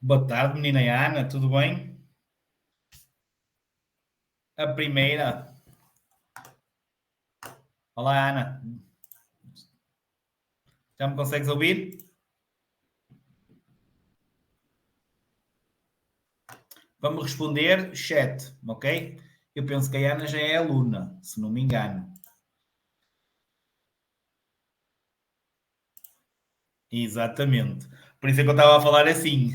Boa tarde, menina Ana, tudo bem? A primeira. Olá, Ana. Já me consegues ouvir? Vamos responder chat, ok? Eu penso que a Ana já é aluna, se não me engano. Exatamente. Por isso é que eu estava a falar assim.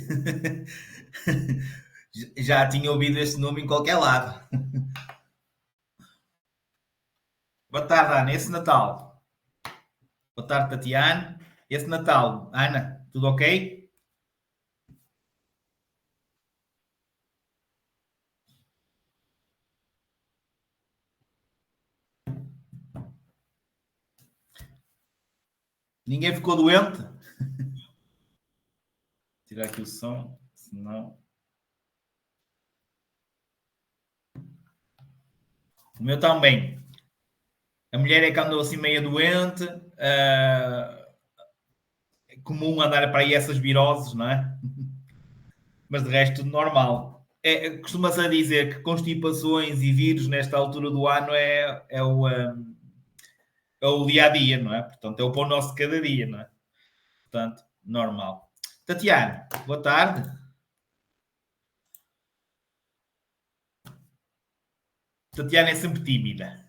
Já tinha ouvido este nome em qualquer lado. Boa tarde, Ana. Esse Natal. Boa tarde, Tatiana. Esse Natal. Ana, tudo ok? Ninguém ficou doente? Tirar aqui o som, senão. O meu também. A mulher é que andou assim meio doente. É comum andar para aí essas viroses, não é? Mas de resto, tudo normal. Costuma-se a dizer que constipações e vírus nesta altura do ano é o dia a dia, não é? Portanto, é o pão nosso de cada dia, não é? Portanto, normal. Tatiana, boa tarde. Tatiana é sempre tímida.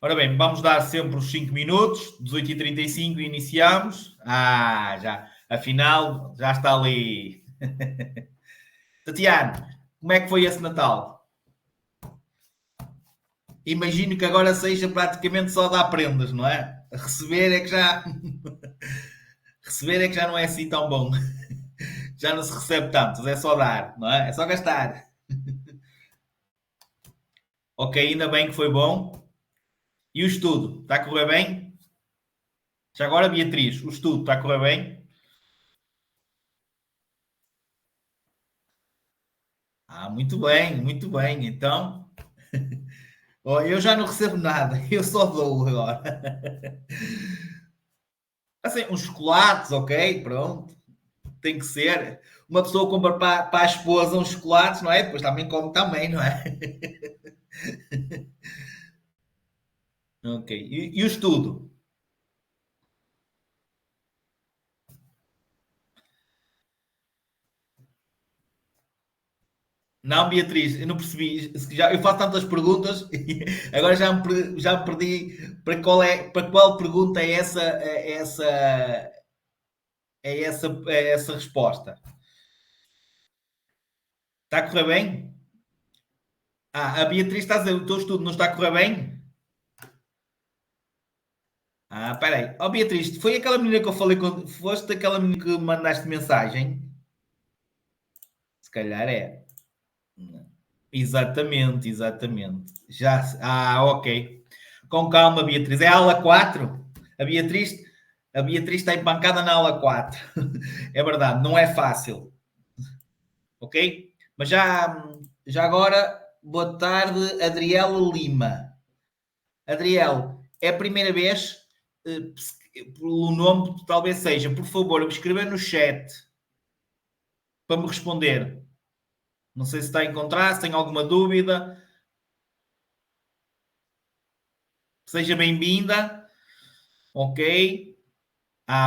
Ora bem, vamos dar sempre os 5 minutos, 18h35 iniciamos. Já, afinal, já está ali. Tatiana, como é que foi esse Natal? Imagino que agora seja praticamente só dar prendas, não é? Receber é que já. Receber é que já não é assim tão bom. Já não se recebe tantos, é só dar, não é? É só gastar. Ok, ainda bem que foi bom. E o estudo? Está a correr bem? Já agora, Beatriz, o estudo está a correr bem? Muito bem, muito bem. Então, oh, eu já não recebo nada, eu só dou agora. Assim, uns chocolates, ok, pronto. Tem que ser. Uma pessoa compra para a esposa uns chocolates, não é? Depois também come também, não é? Ok. E o estudo? Não, Beatriz, eu não percebi. Já, eu faço tantas perguntas e agora já me perdi para qual pergunta é essa resposta. Está a correr bem? A Beatriz está a dizer o teu estudo não está a correr bem? Peraí. Beatriz, foi aquela menina que eu falei quando foste aquela menina que mandaste mensagem? Se calhar é. Exatamente, exatamente. Já, ok. Com calma, Beatriz. É a aula 4. A Beatriz, a Beatriz está empancada na aula 4. É verdade, não é fácil, ok? Mas já agora, boa tarde, Adriel Lima. Adriel, é a primeira vez, pelo nome, talvez seja. Por favor, escrever no chat para me responder. Não sei se está a encontrar, se tem alguma dúvida. Seja bem-vinda, ok?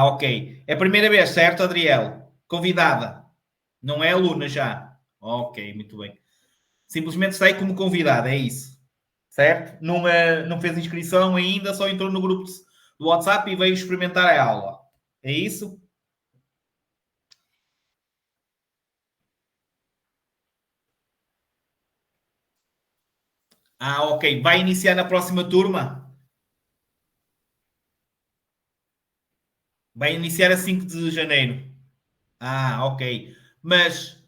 Ok. É a primeira vez, certo, Adriel? Convidada. Não é aluna já. Ok, muito bem. Simplesmente está aí como convidada, é isso. Certo? Não, não fez inscrição ainda, só entrou no grupo do WhatsApp e veio experimentar a aula. É isso? Ok. Vai iniciar na próxima turma? Vai iniciar a 5 de janeiro. Ok. Mas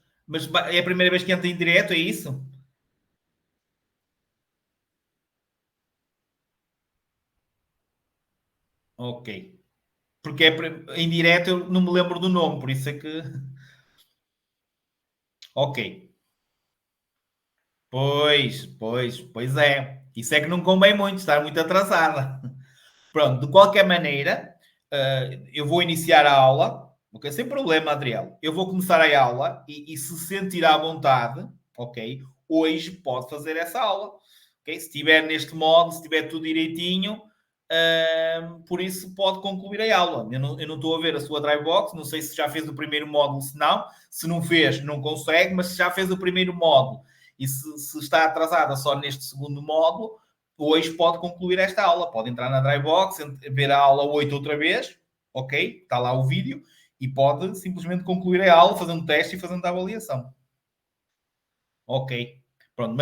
é a primeira vez que entra em direto, é isso? Ok. Porque em direto eu não me lembro do nome, por isso é que. Ok. Pois é. Isso é que não convém muito, estar muito atrasada. Pronto, de qualquer maneira, eu vou iniciar a aula, ok? Sem problema, Adriel. Eu vou começar a aula e se sentir à vontade, ok? Hoje pode fazer essa aula, ok? Se estiver neste modo, se estiver tudo direitinho, por isso pode concluir a aula. Eu não estou a ver a sua Drybox, não sei se já fez o primeiro módulo, se não fez, não consegue, mas se já fez o primeiro módulo e se está atrasada só neste segundo módulo, hoje pode concluir esta aula. Pode entrar na Drybox, ver a aula 8 outra vez, ok? Está lá o vídeo, e pode simplesmente concluir a aula, fazendo um teste e fazendo a avaliação. Ok. Pronto,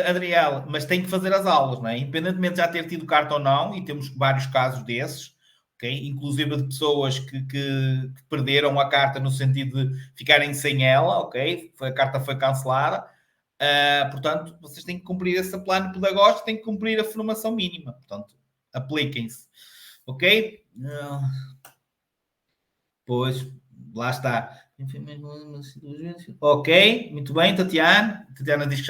Adriel, mas tem que fazer as aulas, não é? Independentemente de já ter tido carta ou não, e temos vários casos desses, ok? Inclusive de pessoas que perderam a carta no sentido de ficarem sem ela, ok? A carta foi cancelada. Portanto, vocês têm que cumprir esse plano pedagógico, têm que cumprir a formação mínima. Portanto, apliquem-se. Ok? Pois, lá está. Ok, muito bem, Tatiana. Tatiana diz que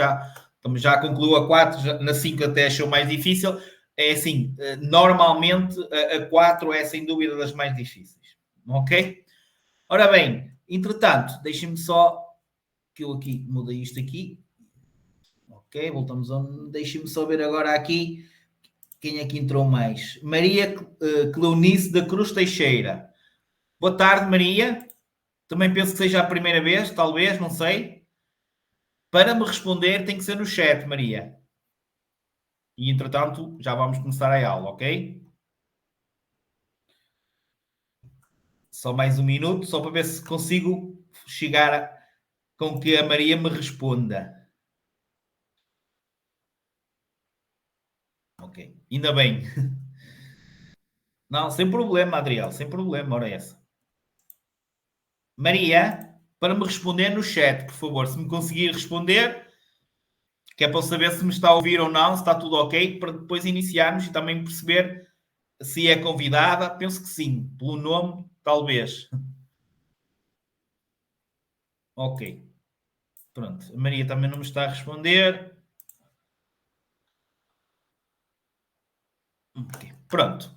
já concluiu a 4, na 5 até achou mais difícil. É assim, normalmente a 4 é sem dúvida das mais difíceis. Ok? Ora bem, entretanto, deixem-me só que eu aqui mudei isto aqui. Ok, voltamos a. Deixem-me só ver agora aqui quem é que entrou mais. Maria Cleonice da Cruz Teixeira. Boa tarde, Maria. Também penso que seja a primeira vez, talvez, não sei. Para me responder, tem que ser no chat, Maria. E, entretanto, já vamos começar a aula, ok? Só mais um minuto, só para ver se consigo chegar com que a Maria me responda. Ok, ainda bem. Não, sem problema, Adriel, sem problema, ora essa. Maria, para me responder no chat, por favor, se me conseguir responder, que é para eu saber se me está a ouvir ou não, se está tudo ok, para depois iniciarmos e também perceber se é convidada. Penso que sim, pelo nome, talvez. Ok, pronto. A Maria também não me está a responder. Okay. Pronto.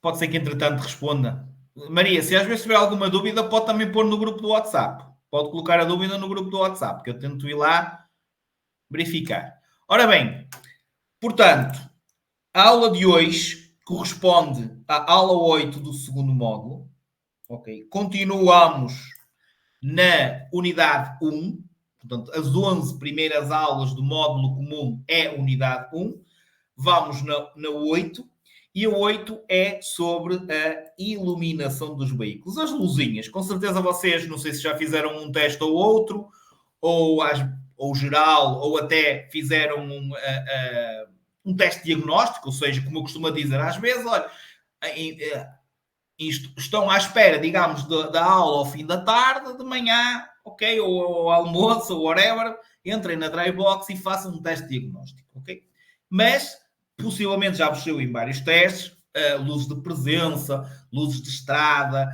Pode ser que entretanto responda. Maria, se às vezes tiver alguma dúvida, pode também pôr no grupo do WhatsApp. Pode colocar a dúvida no grupo do WhatsApp, que eu tento ir lá verificar. Ora bem, portanto, a aula de hoje corresponde à aula 8 do segundo módulo. Ok? Continuamos na unidade 1. Portanto, as 11 primeiras aulas do módulo comum é unidade 1. Vamos na 8. E a 8 é sobre a iluminação dos veículos. As luzinhas. Com certeza vocês, não sei se já fizeram um teste ou outro, ou geral, ou até fizeram um teste diagnóstico, ou seja, como eu costumo dizer às vezes, olha, estão à espera, digamos, da aula ao fim da tarde, de manhã, ok, ou ao almoço, ou whatever, entrem na Drybox e façam um teste diagnóstico, ok? Mas, possivelmente já vos saiu em vários testes, luzes de presença, luzes de estrada,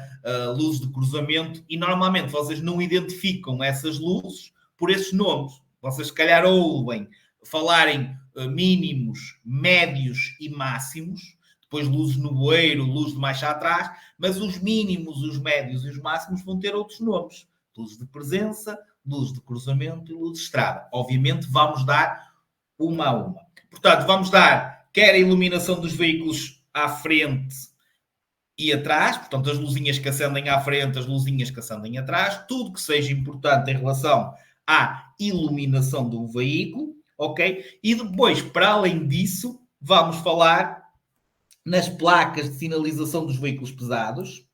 luzes de cruzamento, e normalmente vocês não identificam essas luzes por esses nomes. Vocês, se calhar, ouvem falarem mínimos, médios e máximos, depois luzes no bueiro, luz de mais atrás, mas os mínimos, os médios e os máximos vão ter outros nomes. Luzes de presença, luzes de cruzamento e luzes de estrada. Obviamente vamos dar uma a uma. Portanto, vamos dar quer a iluminação dos veículos à frente e atrás, portanto, as luzinhas que acendem à frente, as luzinhas que acendem atrás, tudo que seja importante em relação à iluminação de um veículo, ok? E depois, para além disso, vamos falar nas placas de sinalização dos veículos pesados,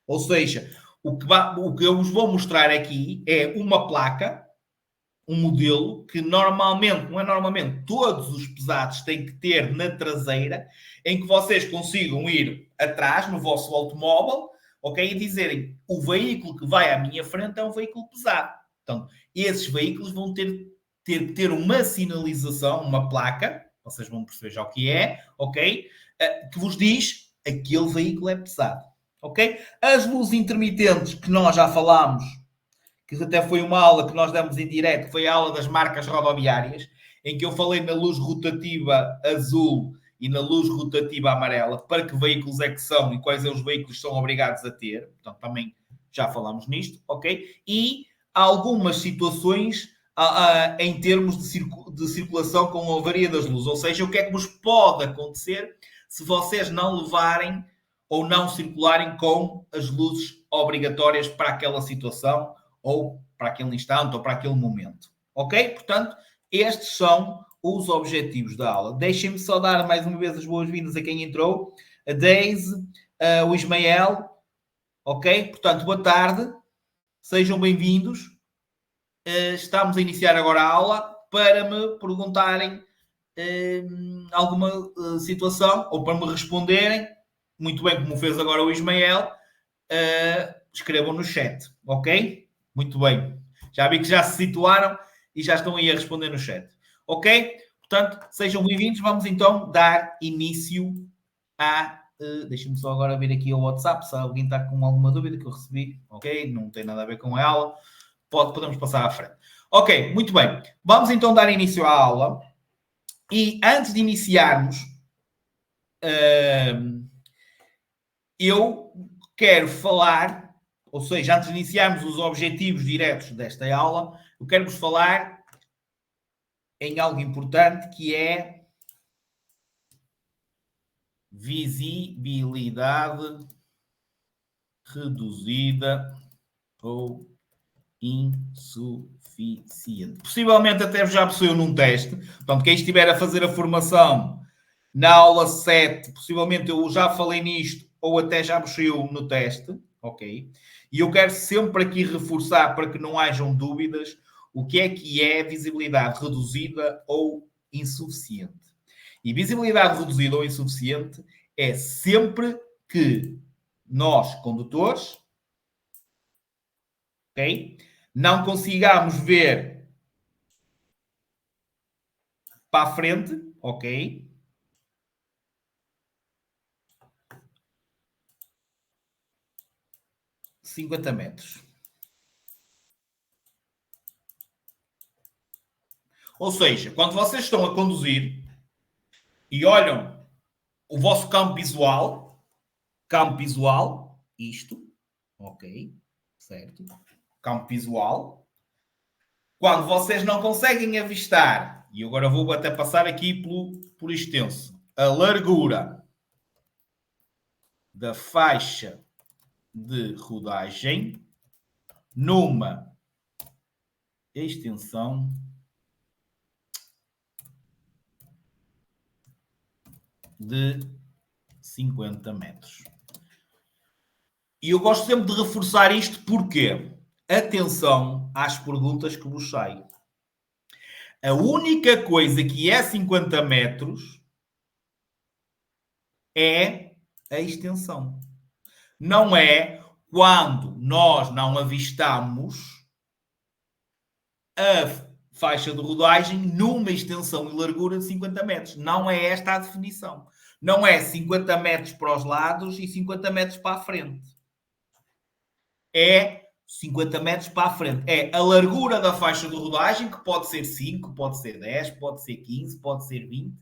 ou seja, o que eu vos vou mostrar aqui é uma placa, um modelo que normalmente, não é normalmente, todos os pesados têm que ter na traseira, em que vocês consigam ir atrás no vosso automóvel, ok? E dizerem, o veículo que vai à minha frente é um veículo pesado. Então, esses veículos vão ter uma sinalização, uma placa, vocês vão perceber já o que é, ok? Que vos diz, aquele veículo é pesado, ok? As luzes intermitentes que nós já falámos, que até foi uma aula que nós demos em direto, foi a aula das marcas rodoviárias, em que eu falei na luz rotativa azul e na luz rotativa amarela, para que veículos é que são e quais os veículos são obrigados a ter. Portanto, também já falamos nisto, ok? E há algumas situações em termos de circulação com a avaria das luzes. Ou seja, o que é que vos pode acontecer se vocês não levarem ou não circularem com as luzes obrigatórias para aquela situação ou para aquele instante ou para aquele momento. Ok? Portanto, estes são os objetivos da aula. Deixem-me só dar mais uma vez as boas-vindas a quem entrou. A Deise, o Ismael. Ok? Portanto, boa tarde. Sejam bem-vindos. Estamos a iniciar agora a aula para me perguntarem alguma situação ou para me responderem, muito bem como fez agora o Ismael, escrevam no chat, ok? Muito bem. Já vi que já se situaram e já estão aí a responder no chat. Ok? Portanto, sejam bem-vindos. Vamos então dar início a... deixa-me só agora ver aqui o WhatsApp, se alguém está com alguma dúvida que eu recebi. Ok? Não tem nada a ver com ela. Podemos passar à frente. Ok, muito bem. Vamos então dar início à aula. E antes de iniciarmos, eu quero falar, ou seja, antes de iniciarmos os objetivos diretos desta aula, eu quero-vos falar em algo importante que é visibilidade reduzida ou insuficiente. Possivelmente até já possuiu num teste. Portanto, quem estiver a fazer a formação na aula 7, possivelmente eu já falei nisto ou até já possuiu no teste, ok? E eu quero sempre aqui reforçar para que não hajam dúvidas o que é visibilidade reduzida ou insuficiente. E visibilidade reduzida ou insuficiente é sempre que nós, condutores, ok? Não consigamos ver para a frente, ok? ...50 metros. Ou seja, quando vocês estão a conduzir e olham o vosso campo visual, isto, ok? Certo? Campo visual. Quando vocês não conseguem avistar, e agora vou até passar aqui por extenso, a largura da faixa de rodagem numa extensão de 50 metros. E eu gosto sempre de reforçar isto porque, atenção às perguntas que vos saem. A única coisa que é 50 metros é a extensão. Não é quando nós não avistamos a faixa de rodagem numa extensão e largura de 50 metros. Não é esta a definição. Não é 50 metros para os lados e 50 metros para a frente. É 50 metros para a frente. É a largura da faixa de rodagem, que pode ser 5, pode ser 10, pode ser 15, pode ser 20.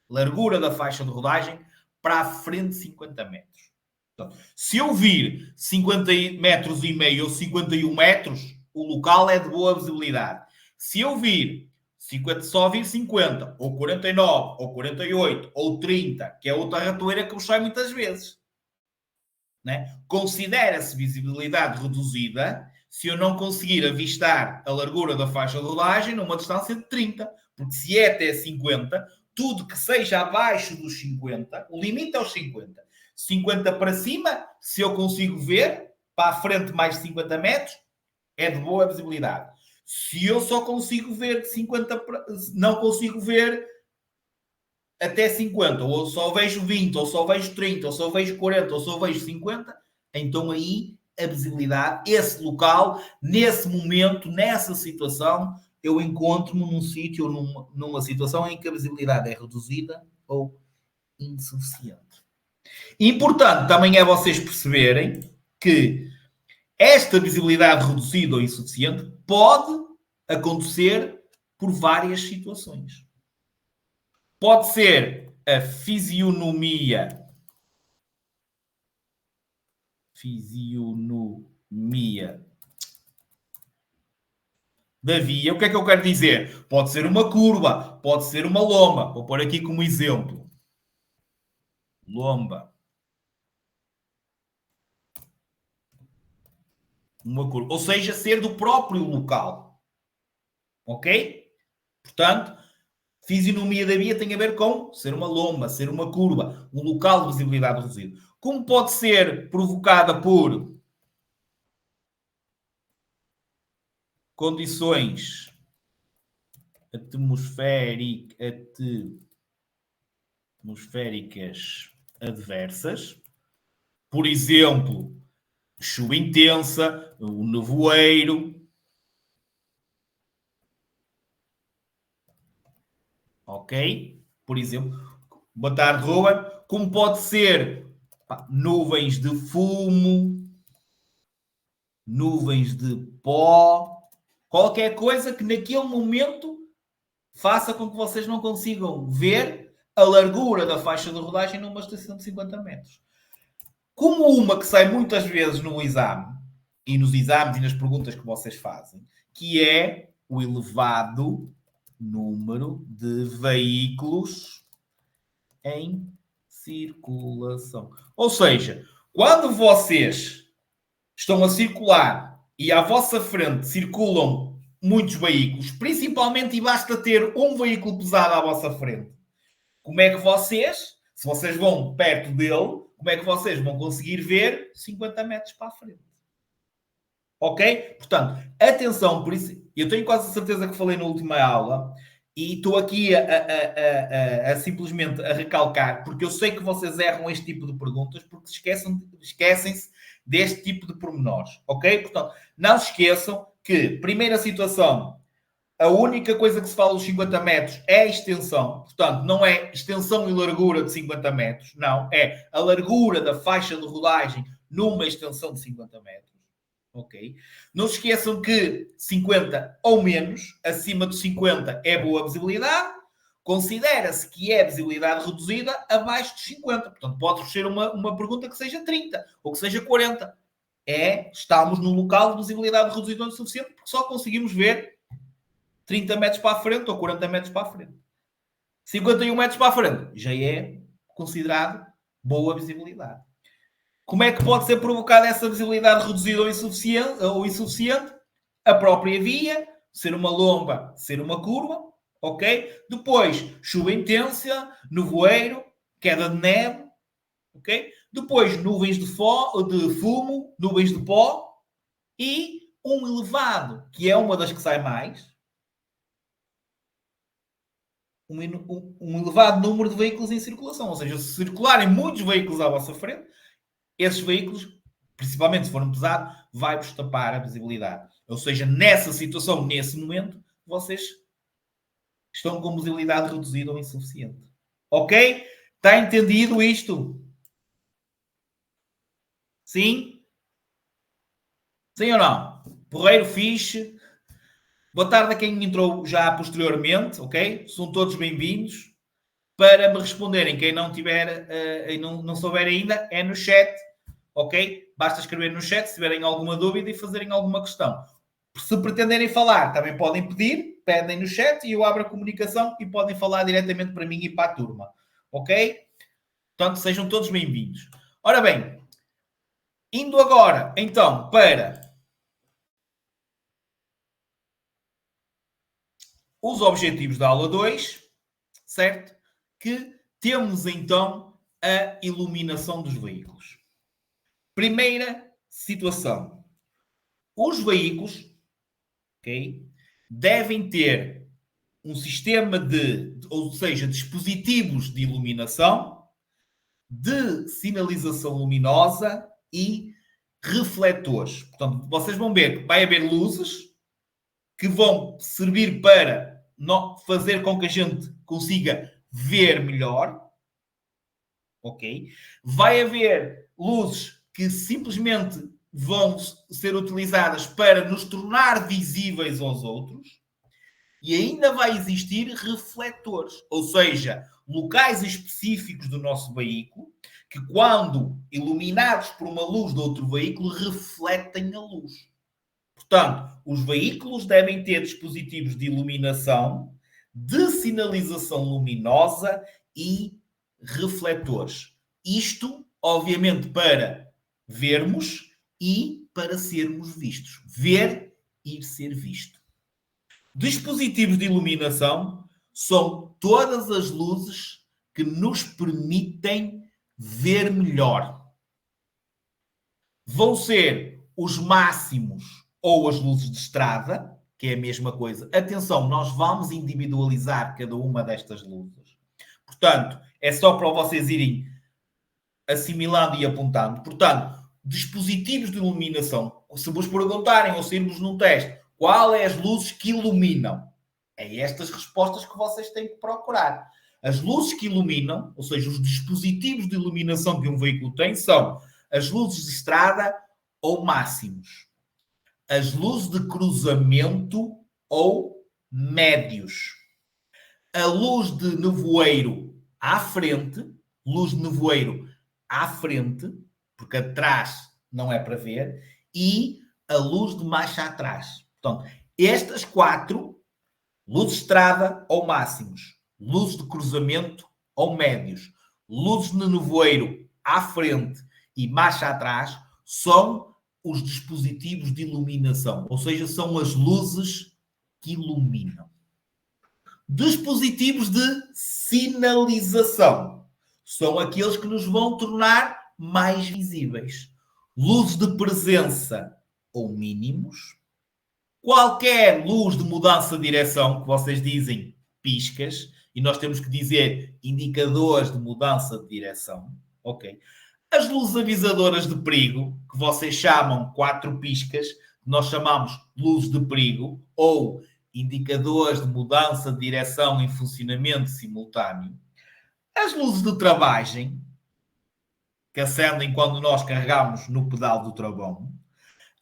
Largura da faixa de rodagem para a frente 50 metros. Então, se eu vir 50 metros e meio ou 51 metros, o local é de boa visibilidade. Se eu vir 50, só vir 50, ou 49, ou 48, ou 30, que é outra ratoeira que vos sai muitas vezes, né? Considera-se visibilidade reduzida se eu não conseguir avistar a largura da faixa de rodagem numa distância de 30, porque se é até 50, tudo que seja abaixo dos 50, o limite é os 50. 50 para cima, se eu consigo ver, para a frente mais 50 metros, é de boa visibilidade. Se eu só consigo ver de 50, não consigo ver até 50, ou só vejo 20, ou só vejo 30, ou só vejo 40, ou só vejo 50, então aí a visibilidade, esse local, nesse momento, nessa situação, eu encontro-me num sítio ou numa situação em que a visibilidade é reduzida ou insuficiente. Importante também é vocês perceberem que esta visibilidade reduzida ou insuficiente pode acontecer por várias situações. Pode ser a fisionomia da via. O que é que eu quero dizer? Pode ser uma curva, pode ser uma lomba. Vou pôr aqui como exemplo. Lomba. Uma curva. Ou seja, ser do próprio local. Ok? Portanto, fisionomia da via tem a ver com ser uma lomba, ser uma curva, um local de visibilidade reduzido. Como pode ser provocada por condições atmosféricas adversas, por exemplo, chuva intensa, o nevoeiro. Ok? Por exemplo, boa tarde, Ruben. Como pode ser nuvens de fumo, nuvens de pó, qualquer coisa que naquele momento faça com que vocês não consigam ver a largura da faixa de rodagem numa estação de 50 metros. Como uma que sai muitas vezes no exame, e nos exames e nas perguntas que vocês fazem, que é o elevado número de veículos em circulação. Ou seja, quando vocês estão a circular e à vossa frente circulam muitos veículos, principalmente e basta ter um veículo pesado à vossa frente, como é que vocês, se vocês vão perto dele, como é que vocês vão conseguir ver 50 metros para a frente? Ok? Portanto, atenção, por isso, eu tenho quase a certeza que falei na última aula e estou aqui a simplesmente a recalcar, porque eu sei que vocês erram este tipo de perguntas porque esquecem-se deste tipo de pormenores, ok? Portanto, não se esqueçam que, primeira situação, a única coisa que se fala dos 50 metros é a extensão. Portanto, não é extensão e largura de 50 metros, não. É a largura da faixa de rodagem numa extensão de 50 metros. Ok? Não se esqueçam que 50 ou menos, acima de 50 é boa visibilidade. Considera-se que é visibilidade reduzida abaixo de 50. Portanto, pode ser uma pergunta que seja 30 ou que seja 40. Estamos no local de visibilidade reduzida o suficiente porque só conseguimos ver 30 metros para a frente ou 40 metros para a frente. 51 metros para a frente já é considerado boa visibilidade. Como é que pode ser provocada essa visibilidade reduzida ou insuficiente? A própria via, ser uma lomba, ser uma curva, ok? Depois, chuva intensa, nevoeiro, queda de neve, ok? Depois, nuvens de fumo, nuvens de pó e um elevado, que é uma das que sai mais, um elevado número de veículos em circulação. Ou seja, se circularem muitos veículos à vossa frente, esses veículos, principalmente se forem pesados, vai-vos tapar a visibilidade. Ou seja, nessa situação, nesse momento, vocês estão com visibilidade reduzida ou insuficiente. Ok? Está entendido isto? Sim? Sim ou não? Porreiro, fixe. Boa tarde a quem entrou já posteriormente, ok? São todos bem-vindos. Para me responderem, quem não tiver e não souber ainda, é no chat, ok? Basta escrever no chat se tiverem alguma dúvida e fazerem alguma questão. Se pretenderem falar, também podem pedir, pedem no chat e eu abro a comunicação e podem falar diretamente para mim e para a turma, ok? Portanto, sejam todos bem-vindos. Ora bem, indo agora, então, para os objetivos da aula 2, certo? Que temos, então, a iluminação dos veículos. Primeira situação. Os veículos, okay, devem ter um sistema ou seja, dispositivos de iluminação, de sinalização luminosa e refletores. Portanto, vocês vão ver que vai haver luzes que vão servir para fazer com que a gente consiga ver melhor. Ok? Vai haver luzes que simplesmente vão ser utilizadas para nos tornar visíveis aos outros. E ainda vai existir refletores, ou seja, locais específicos do nosso veículo que, quando iluminados por uma luz de outro veículo, refletem a luz. Portanto, os veículos devem ter dispositivos de iluminação, de sinalização luminosa e refletores. Isto, obviamente, para vermos e para sermos vistos. Ver e ser visto. Dispositivos de iluminação são todas as luzes que nos permitem ver melhor. Vão ser os máximos ou as luzes de estrada, que é a mesma coisa. Atenção, nós vamos individualizar cada uma destas luzes. Portanto, é só para vocês irem assimilando e apontando. Portanto, dispositivos de iluminação. Se vos perguntarem ou se irmos num teste, qual é as luzes que iluminam? É estas respostas que vocês têm que procurar. As luzes que iluminam, ou seja, os dispositivos de iluminação que um veículo tem, são as luzes de estrada ou máximos, as luzes de cruzamento ou médios, a luz de nevoeiro à frente, luz de nevoeiro à frente, porque atrás não é para ver, e a luz de marcha atrás. Portanto, estas 4, luzes de estrada ou máximos, luzes de cruzamento ou médios, luzes de nevoeiro à frente e marcha atrás, são os dispositivos de iluminação, ou seja, são as luzes que iluminam. Dispositivos de sinalização são aqueles que nos vão tornar mais visíveis. Luzes de presença ou mínimos. Qualquer luz de mudança de direção, que vocês dizem piscas, e nós temos que dizer indicadores de mudança de direção. Ok. As luzes avisadoras de perigo, que vocês chamam 4 piscas, que nós chamamos luzes de perigo, ou indicadores de mudança de direção em funcionamento simultâneo. As luzes de travagem, que acendem quando nós carregamos no pedal do travão.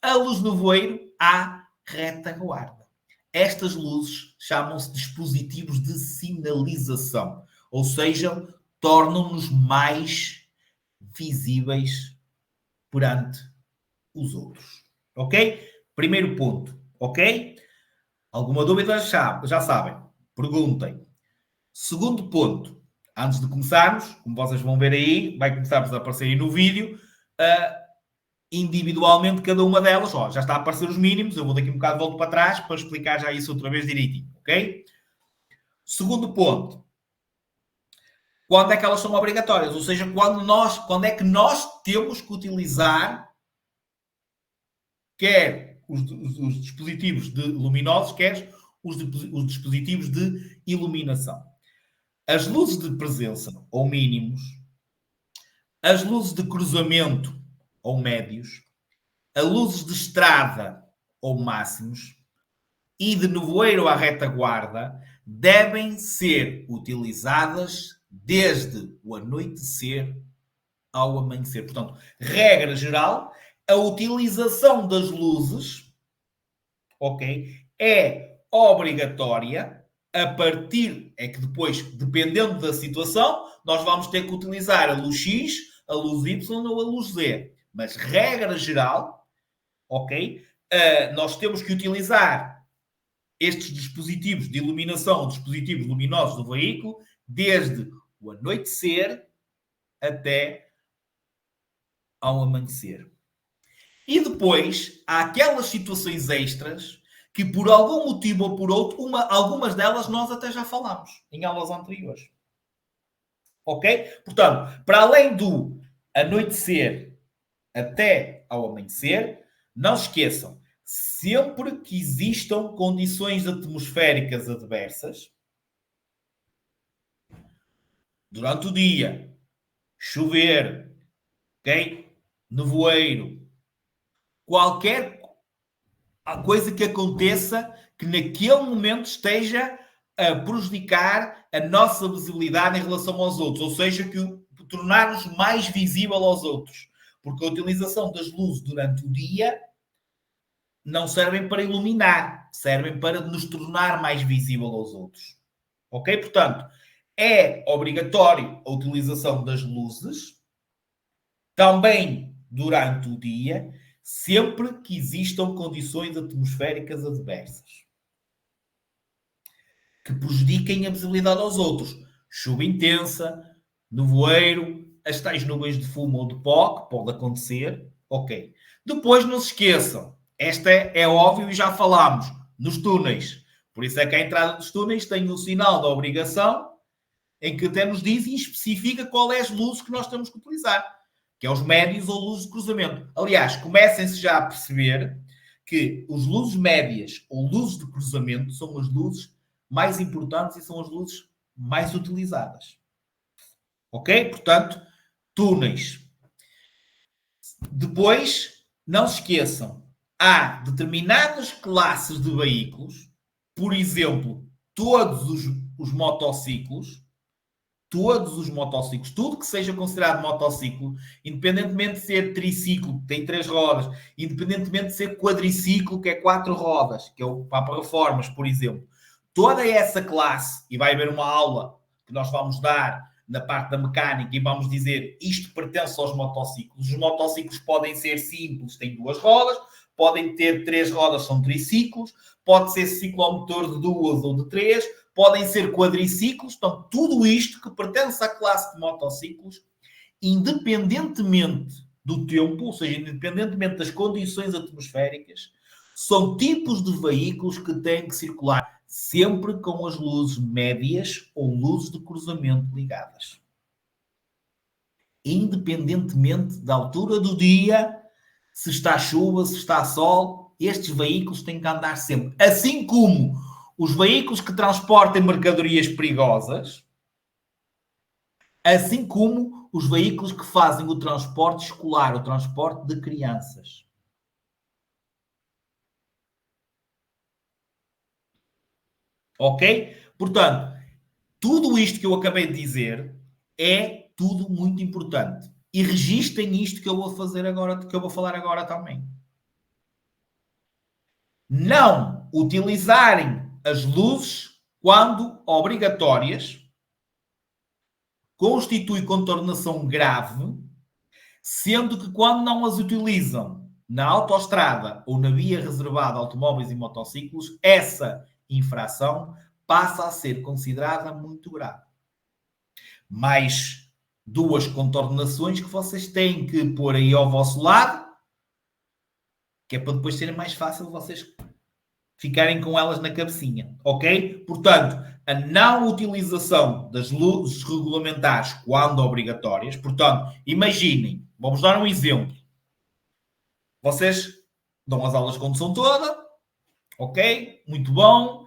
A luz no voeiro à retaguarda. Estas luzes chamam-se dispositivos de sinalização, ou seja, tornam-nos mais visíveis perante os outros. Ok? Primeiro ponto. Ok? Alguma dúvida já sabem. Perguntem. Segundo ponto. Antes de começarmos, como vocês vão ver aí, vai começar a aparecer aí no vídeo, individualmente cada uma delas. Ó, já está a aparecer os mínimos. Eu vou daqui um bocado, volto para trás para explicar já isso outra vez direitinho. Ok? Segundo ponto. Quando é que elas são obrigatórias? Ou seja, quando é que nós temos que utilizar quer os dispositivos luminosos, quer os dispositivos de iluminação. As luzes de presença ou mínimos, as luzes de cruzamento ou médios, as luzes de estrada ou máximos e de nevoeiro à retaguarda devem ser utilizadas desde o anoitecer ao amanhecer. Portanto, regra geral, a utilização das luzes, ok, é obrigatória a partir, é que depois, dependendo da situação, nós vamos ter que utilizar a luz X, a luz Y ou a luz Z. Mas, regra geral, ok, nós temos que utilizar estes dispositivos de iluminação, dispositivos luminosos do veículo, desde o anoitecer até ao amanhecer. E depois, há aquelas situações extras que, por algum motivo ou por outro, algumas delas nós até já falámos em aulas anteriores. Ok? Portanto, para além do anoitecer até ao amanhecer, não se esqueçam, sempre que existam condições atmosféricas adversas, durante o dia, chover, ok? Nevoeiro, qualquer coisa que aconteça que naquele momento esteja a prejudicar a nossa visibilidade em relação aos outros, ou seja, que tornar-nos mais visível aos outros. Porque a utilização das luzes durante o dia não servem para iluminar, servem para nos tornar mais visível aos outros. Ok? Portanto, é obrigatório a utilização das luzes também durante o dia, sempre que existam condições atmosféricas adversas que prejudiquem a visibilidade aos outros. Chuva intensa, nevoeiro, as tais nuvens de fumo ou de pó, que pode acontecer. Ok. Depois, não se esqueçam, esta é óbvio e já falámos, nos túneis. Por isso é que a entrada dos túneis tem o sinal da obrigação, em que até nos diz e especifica qual é as luzes que nós temos que utilizar, que é os médios ou luzes de cruzamento. Aliás, comecem-se já a perceber que as luzes médias ou luzes de cruzamento são as luzes mais importantes e são as luzes mais utilizadas. Ok? Portanto, túneis. Depois, não se esqueçam, há determinadas classes de veículos, por exemplo, todos os motociclos, tudo que seja considerado motociclo, independentemente de ser triciclo, que tem 3 rodas, independentemente de ser quadriciclo, que é 4 rodas, que é o Papa Reformas, por exemplo, toda essa classe, e vai haver uma aula que nós vamos dar na parte da mecânica e vamos dizer isto pertence aos motociclos. Os motociclos podem ser simples, têm 2 rodas, podem ter 3 rodas, são triciclos, pode ser ciclomotor de 2 ou de 3, podem ser quadriciclos, então tudo isto que pertence à classe de motociclos, independentemente do tempo, ou seja, independentemente das condições atmosféricas, são tipos de veículos que têm que circular sempre com as luzes médias ou luzes de cruzamento ligadas. Independentemente da altura do dia, se está chuva, se está sol, estes veículos têm que andar sempre. Assim como os veículos que transportem mercadorias perigosas, assim como os veículos que fazem o transporte escolar, o transporte de crianças. Ok? Portanto, tudo isto que eu acabei de dizer é tudo muito importante. E registem isto que eu vou fazer agora, que eu vou falar agora também. Não utilizarem as luzes quando obrigatórias constitui contornação grave, sendo que quando não as utilizam na autoestrada ou na via reservada a automóveis e motociclos, essa infração passa a ser considerada muito grave. Mais 2 contornações que vocês têm que pôr aí ao vosso lado, que é para depois ser mais fácil vocês ficarem com elas na cabecinha, ok? Portanto, a não utilização das luzes regulamentares quando obrigatórias, portanto, imaginem, vamos dar um exemplo. Vocês dão as aulas de condução toda, ok? Muito bom.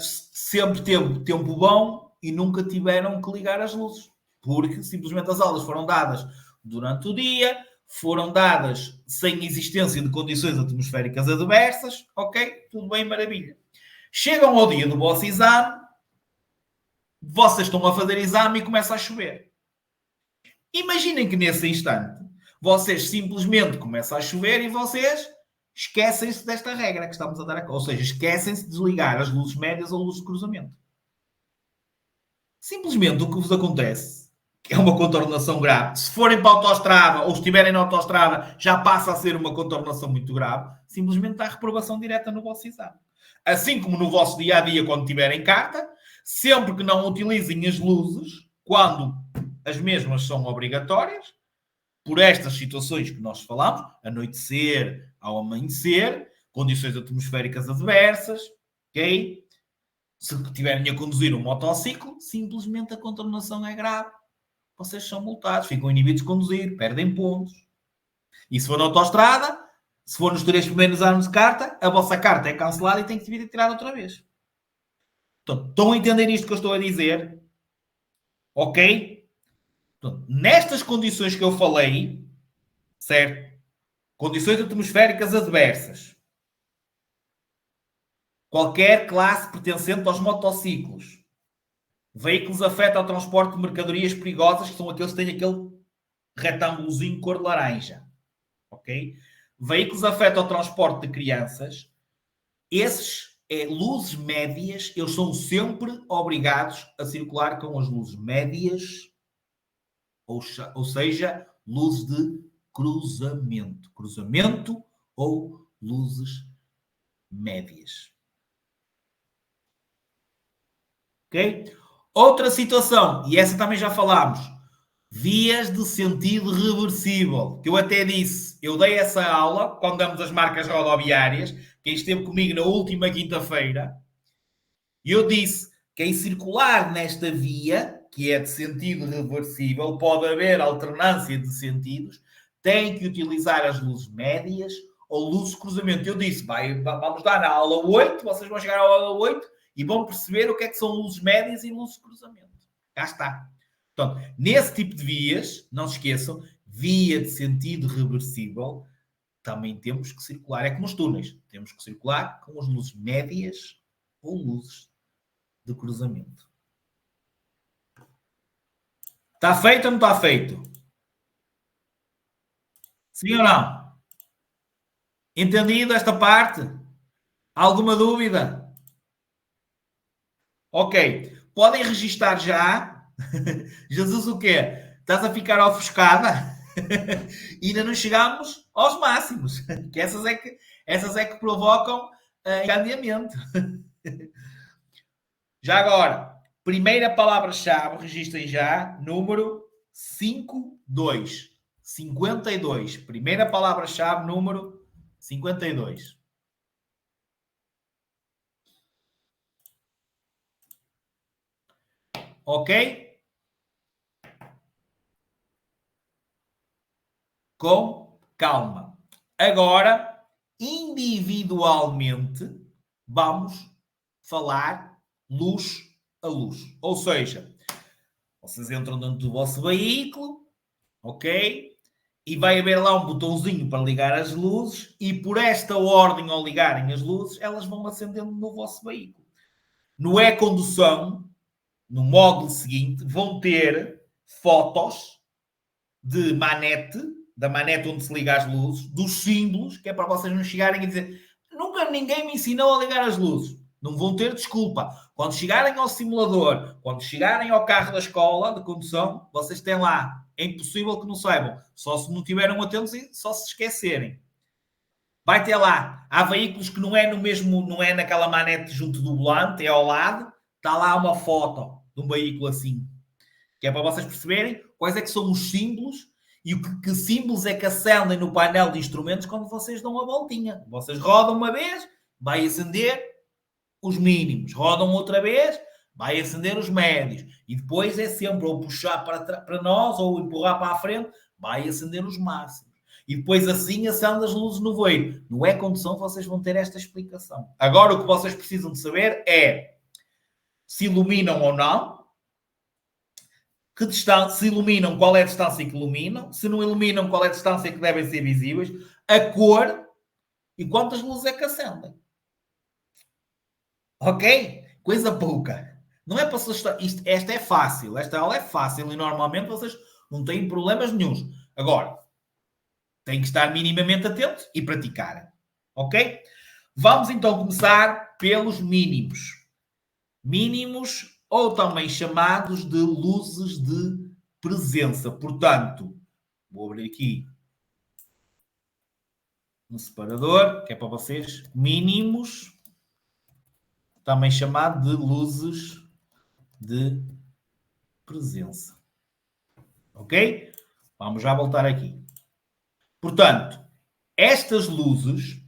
Sempre teve tempo bom e nunca tiveram que ligar as luzes, porque simplesmente as aulas foram dadas durante o dia, foram dadas sem existência de condições atmosféricas adversas, ok? Tudo bem, maravilha. Chegam ao dia do vosso exame, vocês estão a fazer exame e começa a chover. Imaginem que nesse instante vocês simplesmente começam a chover e vocês esquecem-se desta regra que estamos a dar aqui. Ou seja, esquecem-se de desligar as luzes médias ou luzes de cruzamento. Simplesmente o que vos acontece, que é uma contornação grave, se forem para a autoestrada ou estiverem na autoestrada, já passa a ser uma contornação muito grave, simplesmente há reprovação direta no vosso exame. Assim como no vosso dia-a-dia, quando tiverem carta, sempre que não utilizem as luzes, quando as mesmas são obrigatórias, por estas situações que nós falamos, anoitecer ao amanhecer, condições atmosféricas adversas, ok? Se estiverem a conduzir um motociclo, simplesmente a contornação é grave. Vocês são multados, ficam inibidos de conduzir, perdem pontos. E se for na autoestrada, se for nos 3 primeiros anos de carta, a vossa carta é cancelada e tem que vir a tirar outra vez. Então, estão a entender isto que eu estou a dizer? Ok? Então, nestas condições que eu falei, certo? Condições atmosféricas adversas. Qualquer classe pertencente aos motociclos. Veículos afetam ao transporte de mercadorias perigosas, que são aqueles que têm aquele retângulozinho cor de laranja. Ok? veículos afetam o transporte de crianças, esses luzes médias, eles são sempre obrigados a circular com as luzes médias, ou seja, luzes de cruzamento. Cruzamento ou luzes médias. Ok? Outra situação, e essa também já falámos, vias de sentido reversível, que eu até disse, eu dei essa aula quando damos as marcas rodoviárias, quem esteve comigo na última quinta-feira, e eu disse, quem circular nesta via, que é de sentido reversível, pode haver alternância de sentidos, tem que utilizar as luzes médias ou luzes de cruzamento. Eu disse, vamos dar na aula 8, vocês vão chegar à aula 8 e vão perceber o que é que são luzes médias e luzes de cruzamento. Cá está. Portanto, nesse tipo de vias, não se esqueçam, via de sentido reversível, também temos que circular. É como os túneis. Temos que circular com as luzes médias ou luzes de cruzamento. Está feito ou não está feito? Sim ou não? Entendido esta parte? Alguma dúvida? Ok. Podem registar já. Jesus, o quê? Estás a ficar ofuscada? Ainda não chegamos aos máximos. Que essas é que provocam encadeamento. Já agora, primeira palavra-chave, registrem já, número 52. 52. Primeira palavra-chave, número 52. Ok? Com calma. Agora, individualmente, vamos falar luz a luz. Ou seja, vocês entram dentro do vosso veículo, ok? E vai haver lá um botãozinho para ligar as luzes e por esta ordem, ao ligarem as luzes, elas vão acendendo no vosso veículo. No e-condução, no módulo seguinte, vão ter fotos de manete, da manete onde se liga as luzes, dos símbolos, que é para vocês não chegarem a dizer nunca ninguém me ensinou a ligar as luzes. Não vão ter desculpa. Quando chegarem ao simulador, quando chegarem ao carro da escola de condução, vocês têm lá. É impossível que não saibam. Só se não estiveram atentos e só se esquecerem. Vai ter lá. Há veículos que não é no mesmo, não é naquela manete junto do volante, é ao lado. Está lá uma foto de um veículo assim. Que é para vocês perceberem quais é que são os símbolos e que símbolos é que acendem no painel de instrumentos quando vocês dão a voltinha. Vocês rodam uma vez, vai acender os mínimos. Rodam outra vez, vai acender os médios. E depois é sempre ou puxar para nós ou empurrar para a frente, vai acender os máximos. E depois assim acende as luzes no voeiro. No e-condução vocês vão ter esta explicação. Agora o que vocês precisam de saber é se iluminam ou não, que distância, se iluminam, qual é a distância que iluminam, se não iluminam, qual é a distância que devem ser visíveis, a cor e quantas luzes é que acendem. Ok? Coisa pouca. Não é para assustar. Esta é fácil. Esta aula é fácil e normalmente vocês não têm problemas nenhums. Agora, têm que estar minimamente atentos e praticar. Ok? Vamos então começar pelos mínimos. Mínimos ou também chamados de luzes de presença. Portanto, vou abrir aqui um separador, que é para vocês. Mínimos, também chamado de luzes de presença. Ok? Vamos já voltar aqui. Portanto, estas luzes,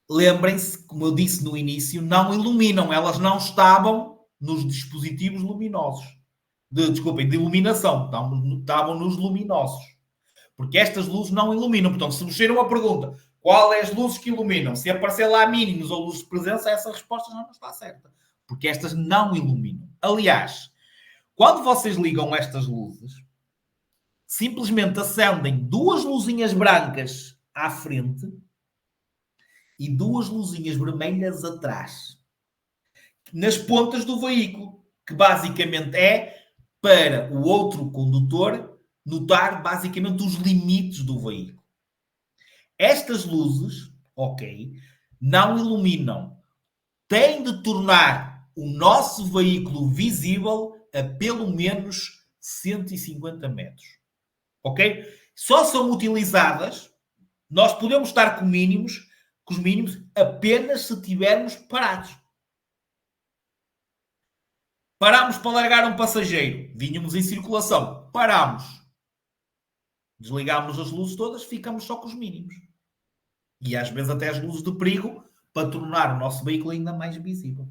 lembrem-se, como eu disse no início, não iluminam. Elas não estavam nos dispositivos luminosos. Desculpem, de iluminação. Estavam nos luminosos. Porque estas luzes não iluminam. Portanto, se mexer uma pergunta, qual é as luzes que iluminam? Se aparecer lá mínimos ou luzes de presença, essa resposta já não está certa. Porque estas não iluminam. Aliás, quando vocês ligam estas luzes, simplesmente acendem duas luzinhas brancas à frente e duas luzinhas vermelhas atrás. Nas pontas do veículo, que basicamente é para o outro condutor notar basicamente os limites do veículo. Estas luzes, ok, não iluminam. Tem de tornar o nosso veículo visível a pelo menos 150 metros. Ok? Só são utilizadas, nós podemos estar com os mínimos, apenas se estivermos parados. Parámos para largar um passageiro, vínhamos em circulação, parámos, desligámos as luzes todas, ficamos só com os mínimos. E às vezes até as luzes de perigo, para tornar o nosso veículo ainda mais visível.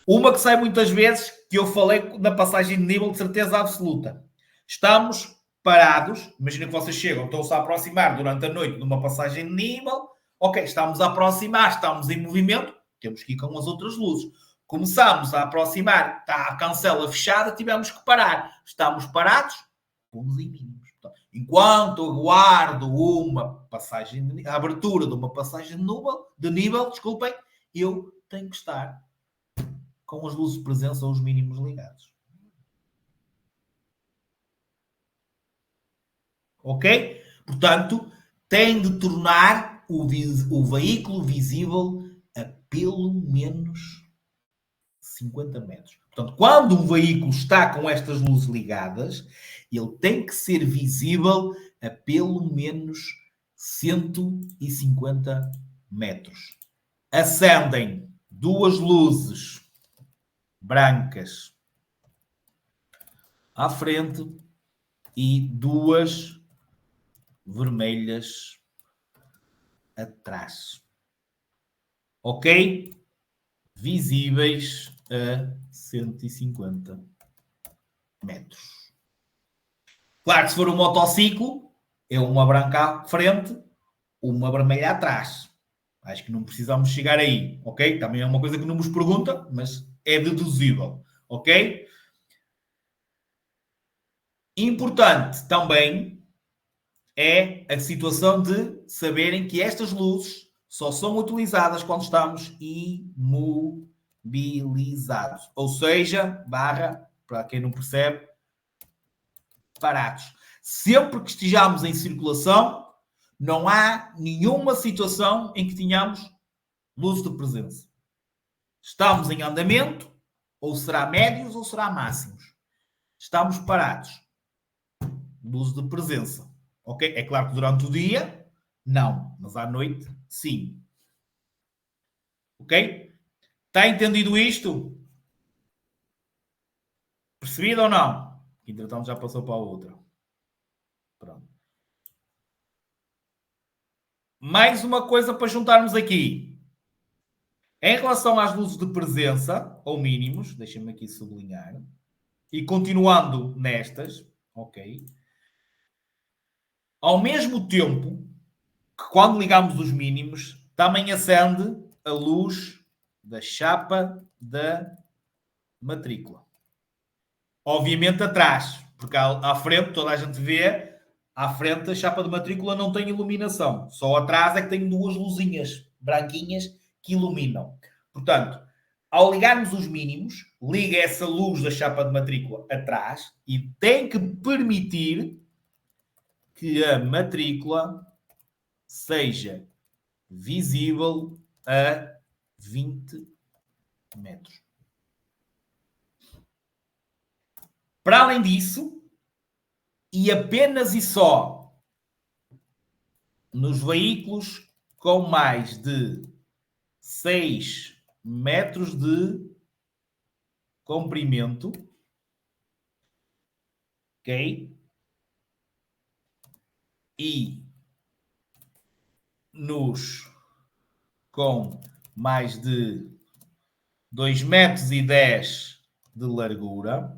Uma que sai muitas vezes, que eu falei na passagem de nível de certeza absoluta. Estamos parados, imagina que vocês chegam, estão-se a aproximar durante a noite de uma passagem de nível, ok, estamos a aproximar, estamos em movimento, temos que ir com as outras luzes. Começamos a aproximar, está a cancela fechada, tivemos que parar. Estamos parados, fomos em mínimos. Enquanto aguardo uma passagem, a abertura de uma passagem de nível, desculpem, eu tenho que estar com as luzes de presença ou os mínimos ligados. Ok? Portanto, tem de tornar o veículo visível a pelo menos 50 metros. Portanto, quando um veículo está com estas luzes ligadas, ele tem que ser visível a pelo menos 150 metros. Acendem duas luzes brancas à frente e duas vermelhas atrás. Ok? Visíveis a 150 metros. Claro que se for um motociclo, é uma branca à frente, uma vermelha atrás. Acho que não precisamos chegar aí, ok? Também é uma coisa que não nos pergunta, mas é deduzível, ok? Importante também é a situação de saberem que estas luzes só são utilizadas quando estamos imobilizados. Ou seja, para quem não percebe, parados. Sempre que estejamos em circulação, não há nenhuma situação em que tenhamos luz de presença. Estamos em andamento, ou será médios ou será máximos. Estamos parados. Luz de presença. Ok? É claro que durante o dia, não. Mas à noite, sim. Ok? Está entendido isto? Percebido ou não? Entretanto, já passou para a outra. Pronto. Mais uma coisa para juntarmos aqui. Em relação às luzes de presença, ou mínimos, deixem-me aqui sublinhar, e continuando nestas, ok? Ao mesmo tempo que quando ligamos os mínimos, também acende a luz da chapa da matrícula. Obviamente atrás, porque à frente toda a gente vê, à frente a chapa de matrícula não tem iluminação, só atrás é que tem duas luzinhas branquinhas que iluminam. Portanto, ao ligarmos os mínimos, liga essa luz da chapa de matrícula atrás e tem que permitir que a matrícula seja visível a 20 metros. Para além disso, e apenas e só nos veículos com mais de 6 metros de comprimento, ok? E nos com mais de 2 metros e 10 de largura,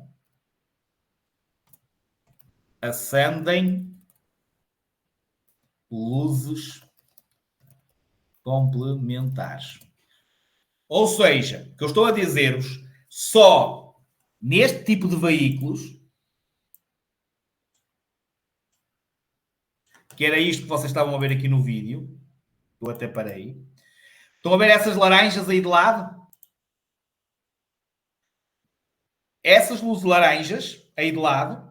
acendem luzes complementares. Ou seja, o que eu estou a dizer-vos, só neste tipo de veículos, que era isto que vocês estavam a ver aqui no vídeo, eu até parei. Estão a ver essas laranjas aí de lado? Essas luzes laranjas aí de lado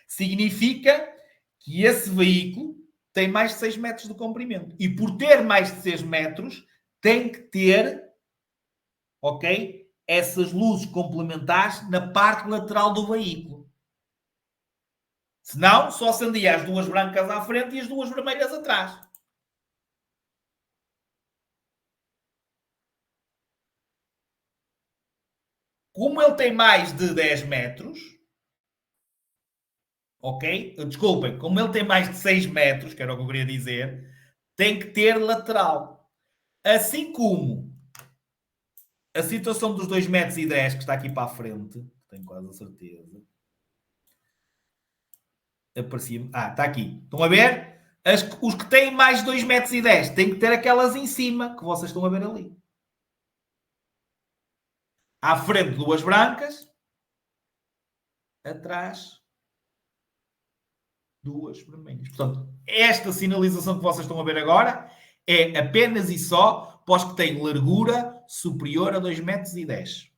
significa que esse veículo tem mais de 6 metros de comprimento. E por ter mais de 6 metros, tem que ter, ok, essas luzes complementares na parte lateral do veículo. Senão, só acendia as duas brancas à frente e as duas vermelhas atrás. Como ele tem mais de 10 metros, ok? Desculpem, como ele tem mais de 6 metros, que era o que eu queria dizer, tem que ter lateral. Assim como a situação dos 2 metros e 10 que está aqui para a frente, tenho quase a certeza. Aparecia-me. Está aqui. Estão a ver? Os que têm mais de 2 metros e 10 têm que ter aquelas em cima, que vocês estão a ver ali. À frente, duas brancas. Atrás, duas vermelhas. Portanto, esta sinalização que vocês estão a ver agora é apenas e só para os que têm largura superior a 2 metros e 10.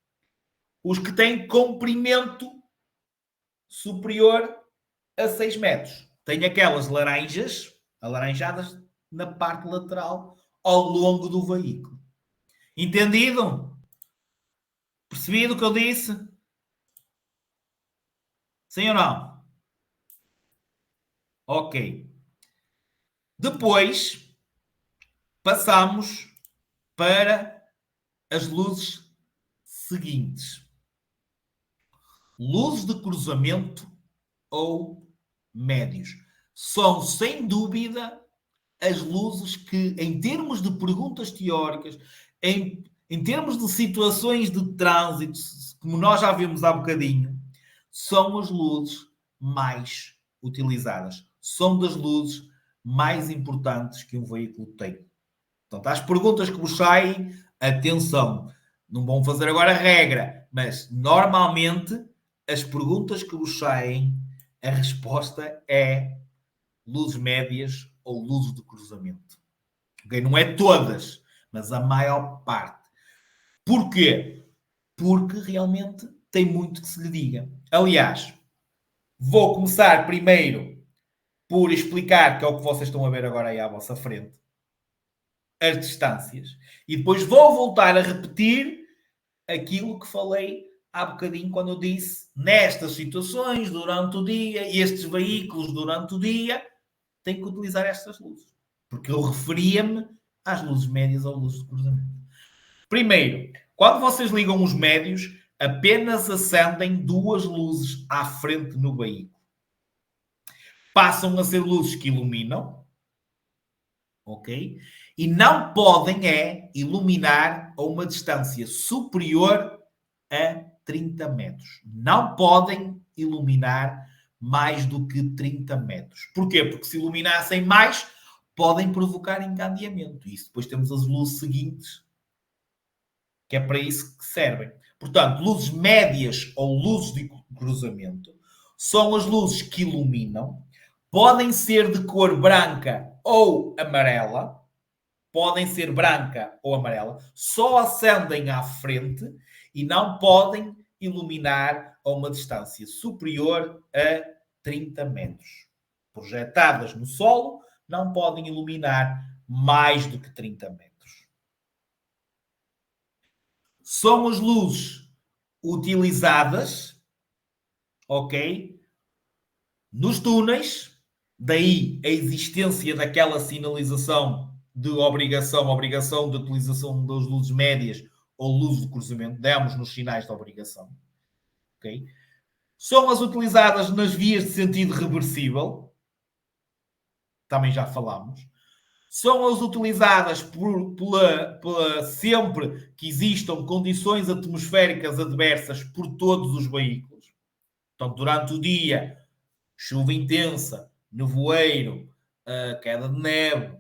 Os que têm comprimento superior a 6 metros. Tem aquelas laranjas, alaranjadas, na parte lateral, ao longo do veículo. Entendido? Percebido o que eu disse? Sim ou não? Ok. Depois, passamos para as luzes seguintes. Luzes de cruzamento ou médios. São, sem dúvida, as luzes que, em termos de perguntas teóricas, em termos de situações de trânsito, como nós já vimos há bocadinho, são as luzes mais utilizadas. São das luzes mais importantes que um veículo tem. Portanto, às perguntas que vos saem, atenção, não vão fazer agora regra, mas normalmente as perguntas que vos saem, a resposta é luzes médias ou luzes de cruzamento. Okay? Não é todas, mas a maior parte. Porquê? Porque realmente tem muito que se lhe diga. Aliás, vou começar primeiro por explicar, que é o que vocês estão a ver agora aí à vossa frente, as distâncias. E depois vou voltar a repetir aquilo que falei há bocadinho quando eu disse, nestas situações, durante o dia, estes veículos durante o dia, têm que utilizar estas luzes. Porque eu referia-me às luzes médias ou luzes de cruzamento. Primeiro, quando vocês ligam os médios, apenas acendem duas luzes à frente no veículo. Passam a ser luzes que iluminam, ok? E não podem iluminar a uma distância superior a 30 metros. Não podem iluminar mais do que 30 metros. Porquê? Porque se iluminassem mais, podem provocar encandeamento. E depois temos as luzes seguintes, que é para isso que servem. Portanto, luzes médias ou luzes de cruzamento são as luzes que iluminam, podem ser de cor branca ou amarela, podem ser branca ou amarela, só acendem à frente e não podem iluminar a uma distância superior a 30 metros. Projetadas no solo, não podem iluminar mais do que 30 metros. São as luzes utilizadas, ok, nos túneis, daí a existência daquela sinalização de obrigação de utilização das luzes médias ou luzes de cruzamento, demos nos sinais de obrigação, ok? São as utilizadas nas vias de sentido reversível, também já falámos. São as utilizadas sempre que existam condições atmosféricas adversas por todos os veículos. Portanto, durante o dia, chuva intensa, nevoeiro, queda de neve,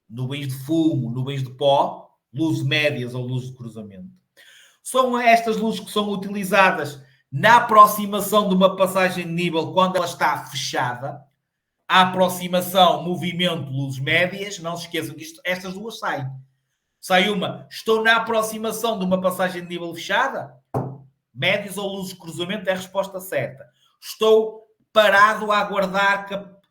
nuvens de fumo, nuvens de pó, luzes médias ou luzes de cruzamento. São estas luzes que são utilizadas na aproximação de uma passagem de nível quando ela está fechada. A aproximação, movimento, luzes médias, não se esqueçam que estas duas saem. Sai uma, estou na aproximação de uma passagem de nível fechada, médios ou luzes de cruzamento é a resposta certa. Estou parado a aguardar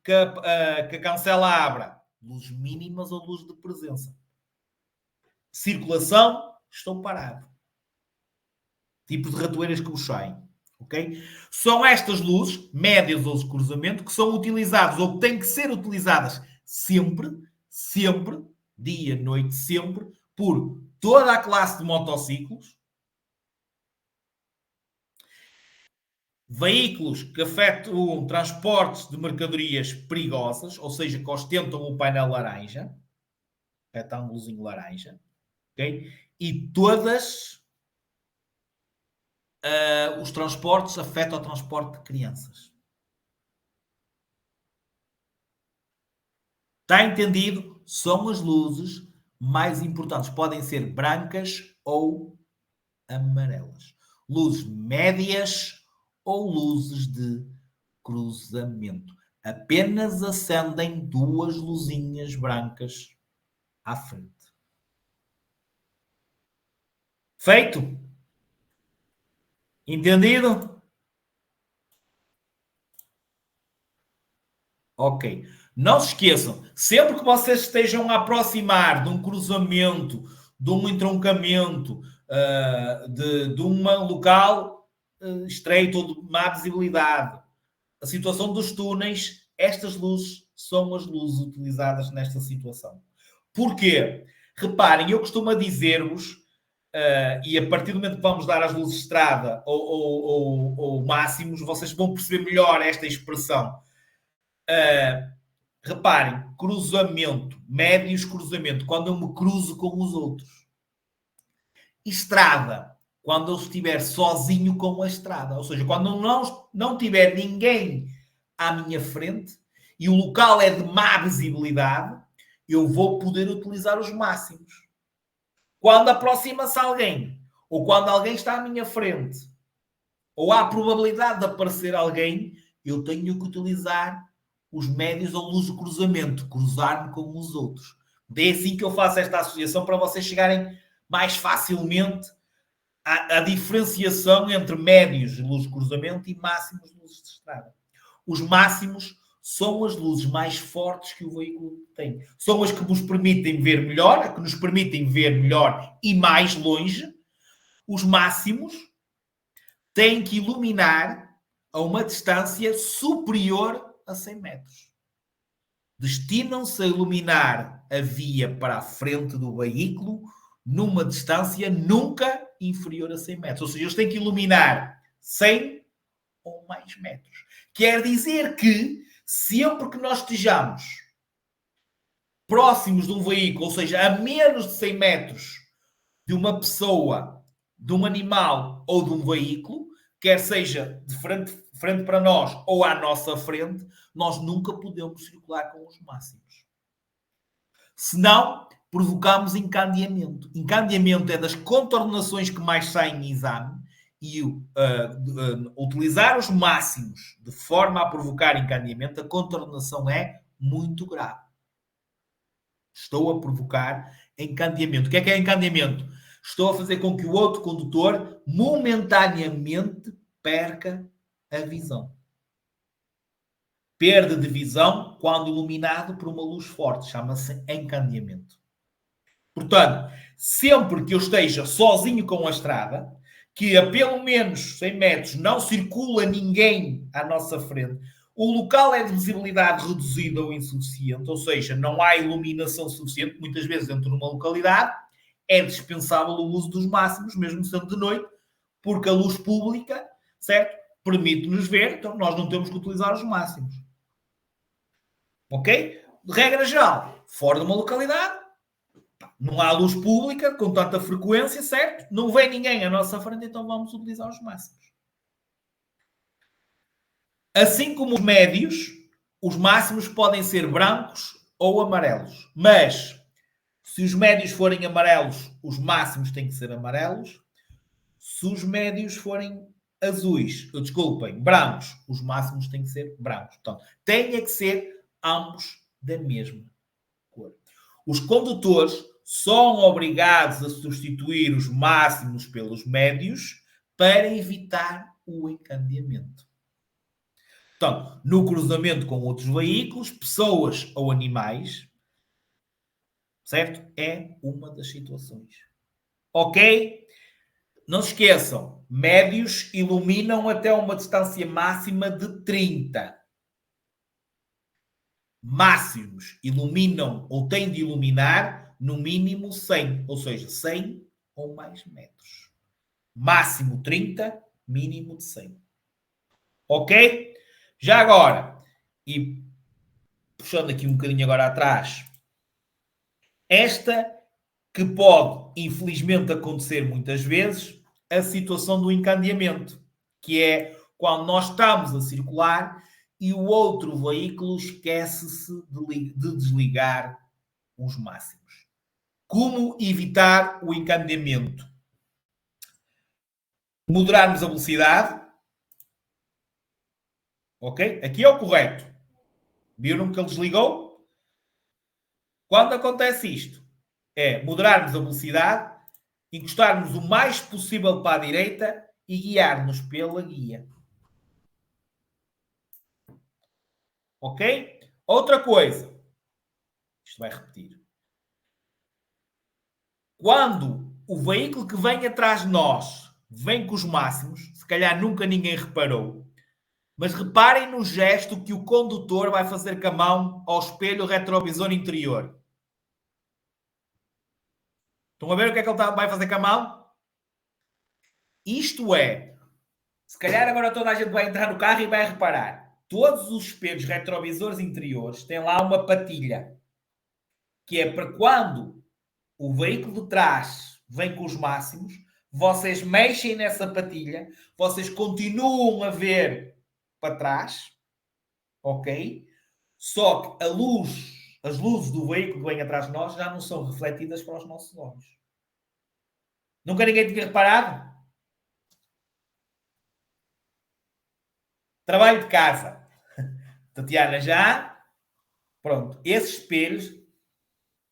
que a cancela abra? Luzes mínimas ou luz de presença. Circulação, estou parado. Tipo de ratoeiras que vos saem. Okay? São estas luzes, médias ou de cruzamento, que são utilizadas ou que têm que ser utilizadas sempre, dia, noite, sempre, por toda a classe de motociclos, veículos que efetuam transportes de mercadorias perigosas, ou seja, que ostentam o painel laranja, retângulozinho laranja, ok? E todas os transportes afetam o transporte de crianças. Está entendido? São as luzes mais importantes. Podem ser brancas ou amarelas. Luzes médias ou luzes de cruzamento. Apenas acendem duas luzinhas brancas à frente. Feito? Entendido? Ok. Não se esqueçam, sempre que vocês estejam a aproximar de um cruzamento, de um entroncamento, de um local estreito ou de má visibilidade, a situação dos túneis, estas luzes são as luzes utilizadas nesta situação. Porquê? Reparem, eu costumo dizer-vos, e a partir do momento que vamos dar as luzes de estrada ou máximos, vocês vão perceber melhor esta expressão. Reparem, cruzamento, médios cruzamento, quando eu me cruzo com os outros. Estrada, quando eu estiver sozinho com a estrada. Ou seja, quando não tiver ninguém à minha frente e o local é de má visibilidade, eu vou poder utilizar os máximos. Quando aproxima-se alguém, ou quando alguém está à minha frente, ou há a probabilidade de aparecer alguém, eu tenho que utilizar os médios ou luz de cruzamento, cruzar-me com os outros. É assim que eu faço esta associação para vocês chegarem mais facilmente à diferenciação entre médios de luz de cruzamento e máximos de luzes de estrada. Os máximos são as luzes mais fortes que o veículo tem. São as que nos permitem ver melhor, que nos permitem ver melhor e mais longe. Os máximos têm que iluminar a uma distância superior a 100 metros. Destinam-se a iluminar a via para a frente do veículo numa distância nunca inferior a 100 metros. Ou seja, eles têm que iluminar 100 ou mais metros. Quer dizer que sempre que nós estejamos próximos de um veículo, ou seja, a menos de 100 metros de uma pessoa, de um animal ou de um veículo, quer seja de frente para nós ou à nossa frente, nós nunca podemos circular com os máximos. Senão, provocamos encandeamento. Encandeamento é das contornações que mais saem em exame e utilizar os máximos de forma a provocar encandeamento, a contornação é muito grave. Estou a provocar encandeamento. O que é encandeamento? Estou a fazer com que o outro condutor momentaneamente perca a visão. Perda de visão quando iluminado por uma luz forte. Chama-se encandeamento. Portanto, sempre que eu esteja sozinho com a estrada, que a pelo menos 100 metros não circula ninguém à nossa frente, o local é de visibilidade reduzida ou insuficiente, ou seja, não há iluminação suficiente, muitas vezes dentro de uma localidade, é dispensável o uso dos máximos, mesmo sendo de noite, porque a luz pública, certo? Permite-nos ver, então nós não temos que utilizar os máximos. Ok? De regra geral, fora de uma localidade, não há luz pública com tanta frequência, certo? Não vem ninguém à nossa frente, então vamos utilizar os máximos. Assim como os médios, os máximos podem ser brancos ou amarelos. Mas, se os médios forem amarelos, os máximos têm que ser amarelos. Se os médios forem azuis, desculpem, brancos, os máximos têm que ser brancos. Então, têm que ser ambos da mesma cor. Os condutores são obrigados a substituir os máximos pelos médios para evitar o encandeamento. Portanto, no cruzamento com outros veículos, pessoas ou animais, certo? É uma das situações. Ok? Não se esqueçam, médios iluminam até uma distância máxima de 30. Máximos iluminam ou têm de iluminar no mínimo 100, ou seja, 100 ou mais metros. Máximo 30, mínimo de 100. Ok? Já agora, e puxando aqui um bocadinho agora atrás, esta que pode, infelizmente, acontecer muitas vezes, a situação do encandeamento, que é quando nós estamos a circular e o outro veículo esquece-se de desligar os máximos. Como evitar o encandeamento? Moderarmos a velocidade. Ok? Aqui é o correto. Viram que ele desligou? Quando acontece isto, é moderarmos a velocidade, encostarmos o mais possível para a direita e guiar-nos pela guia. Ok? Outra coisa. Isto vai repetir. Quando o veículo que vem atrás de nós vem com os máximos, se calhar nunca ninguém reparou, mas reparem no gesto que o condutor vai fazer com a mão ao espelho retrovisor interior. Estão a ver o que é que ele vai fazer com a mão? Isto é, se calhar agora toda a gente vai entrar no carro e vai reparar. Todos os espelhos retrovisores interiores têm lá uma patilha, que é para quando o veículo de trás vem com os máximos, vocês mexem nessa patilha, vocês continuam a ver para trás, ok? Só que as luzes do veículo que vem atrás de nós já não são refletidas para os nossos olhos. Nunca ninguém tinha reparado? Trabalho de casa. Tatiana já. Pronto. Esses espelhos.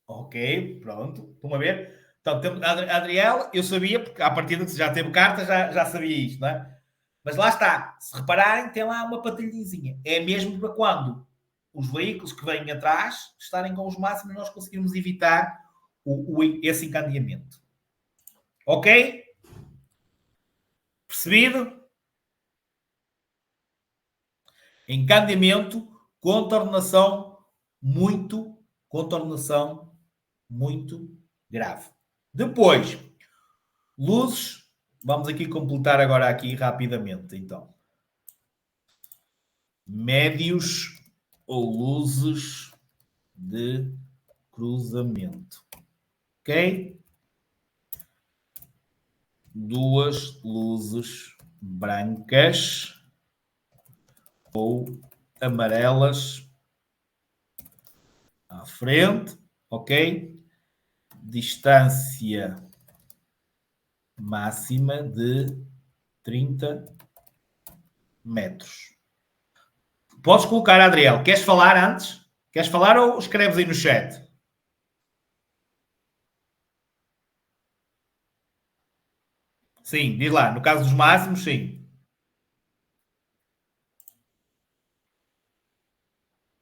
Ok, pronto. Estão a ver? Então, temos a Adriel, eu sabia, porque à partida que já teve carta, já sabia isto, não é? Mas lá está. Se repararem, tem lá uma patilhazinha. É mesmo para quando os veículos que vêm atrás estarem com os máximos, nós conseguirmos evitar esse encandeamento. Ok? Percebido? Encandeamento, muito, contornação muito grave. Depois, luzes. Vamos aqui completar agora aqui rapidamente, então. Médios ou luzes de cruzamento. Ok? Duas luzes brancas ou amarelas à frente, ok? Distância máxima de 30 metros. Podes colocar, Adriel. Queres falar antes? Queres falar ou escreves aí no chat? Sim, diz lá. No caso dos máximos, sim.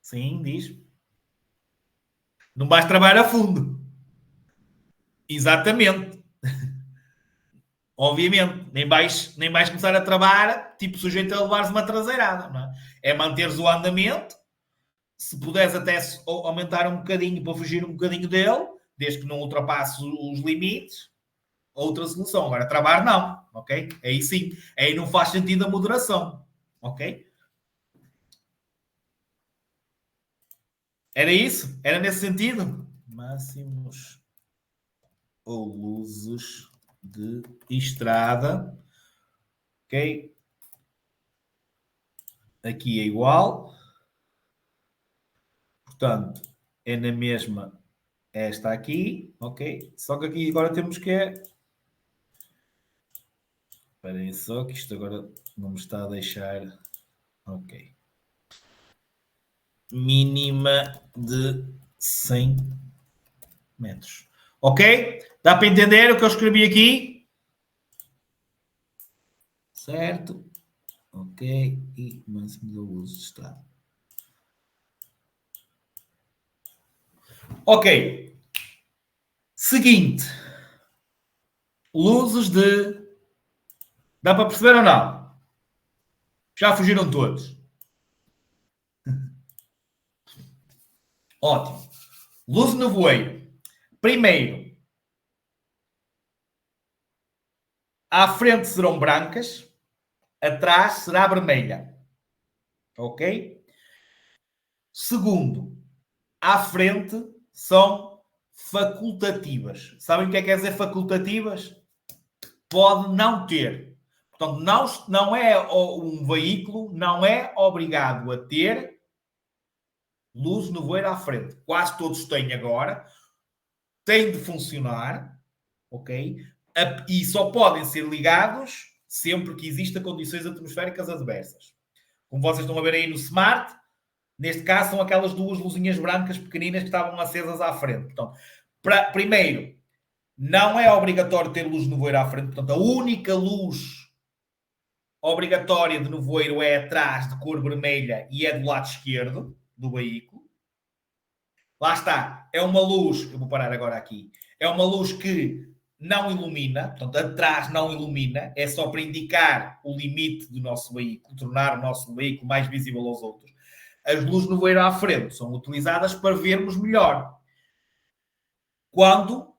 Sim, diz. Não vais trabalhar a fundo. Exatamente. Obviamente. Nem vais começar a trabalhar tipo sujeito a levares uma traseirada. Não é? É manteres o andamento. Se puderes até aumentar um bocadinho para fugir um bocadinho dele, desde que não ultrapasse os limites, outra solução. Agora, trabalhar não, ok? Aí sim. Aí não faz sentido a moderação, ok? Era isso? Era nesse sentido? Máximos ou luzes de estrada, ok? Aqui é igual. Portanto, é na mesma esta aqui, ok? Só que aqui agora temos que... Esperem só que isto agora não me está a deixar... Ok. Mínima de 100 metros. Ok? Dá para entender o que eu escrevi aqui? Certo? Ok, e máximo da luz está. Ok. Seguinte. Luzes de... Dá para perceber ou não? Já fugiram todos. Ótimo. Luz de nevoeiro. Primeiro, à frente serão brancas, atrás será vermelha. Ok? Segundo, à frente são facultativas. Sabem o que quer dizer facultativas? Pode não ter. Portanto, não é um veículo, não é obrigado a ter luz no nevoeiro à frente. Quase todos têm agora. Tem de funcionar, ok? E só podem ser ligados sempre que existam condições atmosféricas adversas. Como vocês estão a ver aí no Smart, neste caso são aquelas duas luzinhas brancas pequeninas que estavam acesas à frente. Portanto, primeiro, não é obrigatório ter luz de nevoeiro à frente. Portanto, a única luz obrigatória de nevoeiro é atrás, de cor vermelha, e é do lado esquerdo do veículo. Lá está. É uma luz, eu vou parar agora aqui, é uma luz que não ilumina, portanto, atrás não ilumina, é só para indicar o limite do nosso veículo, tornar o nosso veículo mais visível aos outros. As luzes no nevoeiro à frente são utilizadas para vermos melhor. Quando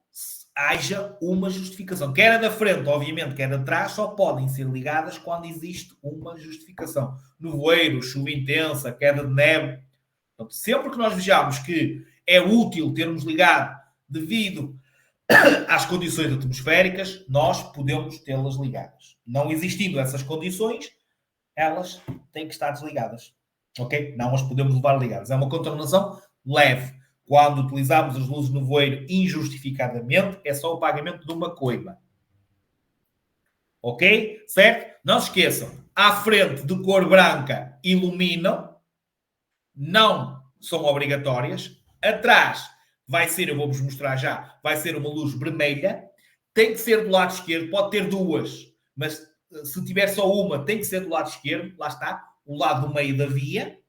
haja uma justificação. Quer a da frente, obviamente, quer a de trás, só podem ser ligadas quando existe uma justificação. Nevoeiro, chuva intensa, queda de neve. Portanto, sempre que nós vejamos que é útil termos ligado devido às condições atmosféricas, nós podemos tê-las ligadas. Não existindo essas condições, elas têm que estar desligadas. Ok? Não as podemos levar ligadas. É uma contaminação leve. Quando utilizamos as luzes no nevoeiro injustificadamente, é só o pagamento de uma coima. Ok? Certo? Não se esqueçam. À frente de cor branca iluminam. Não são obrigatórias. Atrás vai ser, eu vou-vos mostrar já, vai ser uma luz vermelha. Tem que ser do lado esquerdo. Pode ter duas. Mas se tiver só uma, tem que ser do lado esquerdo. Lá está. O lado do meio da via.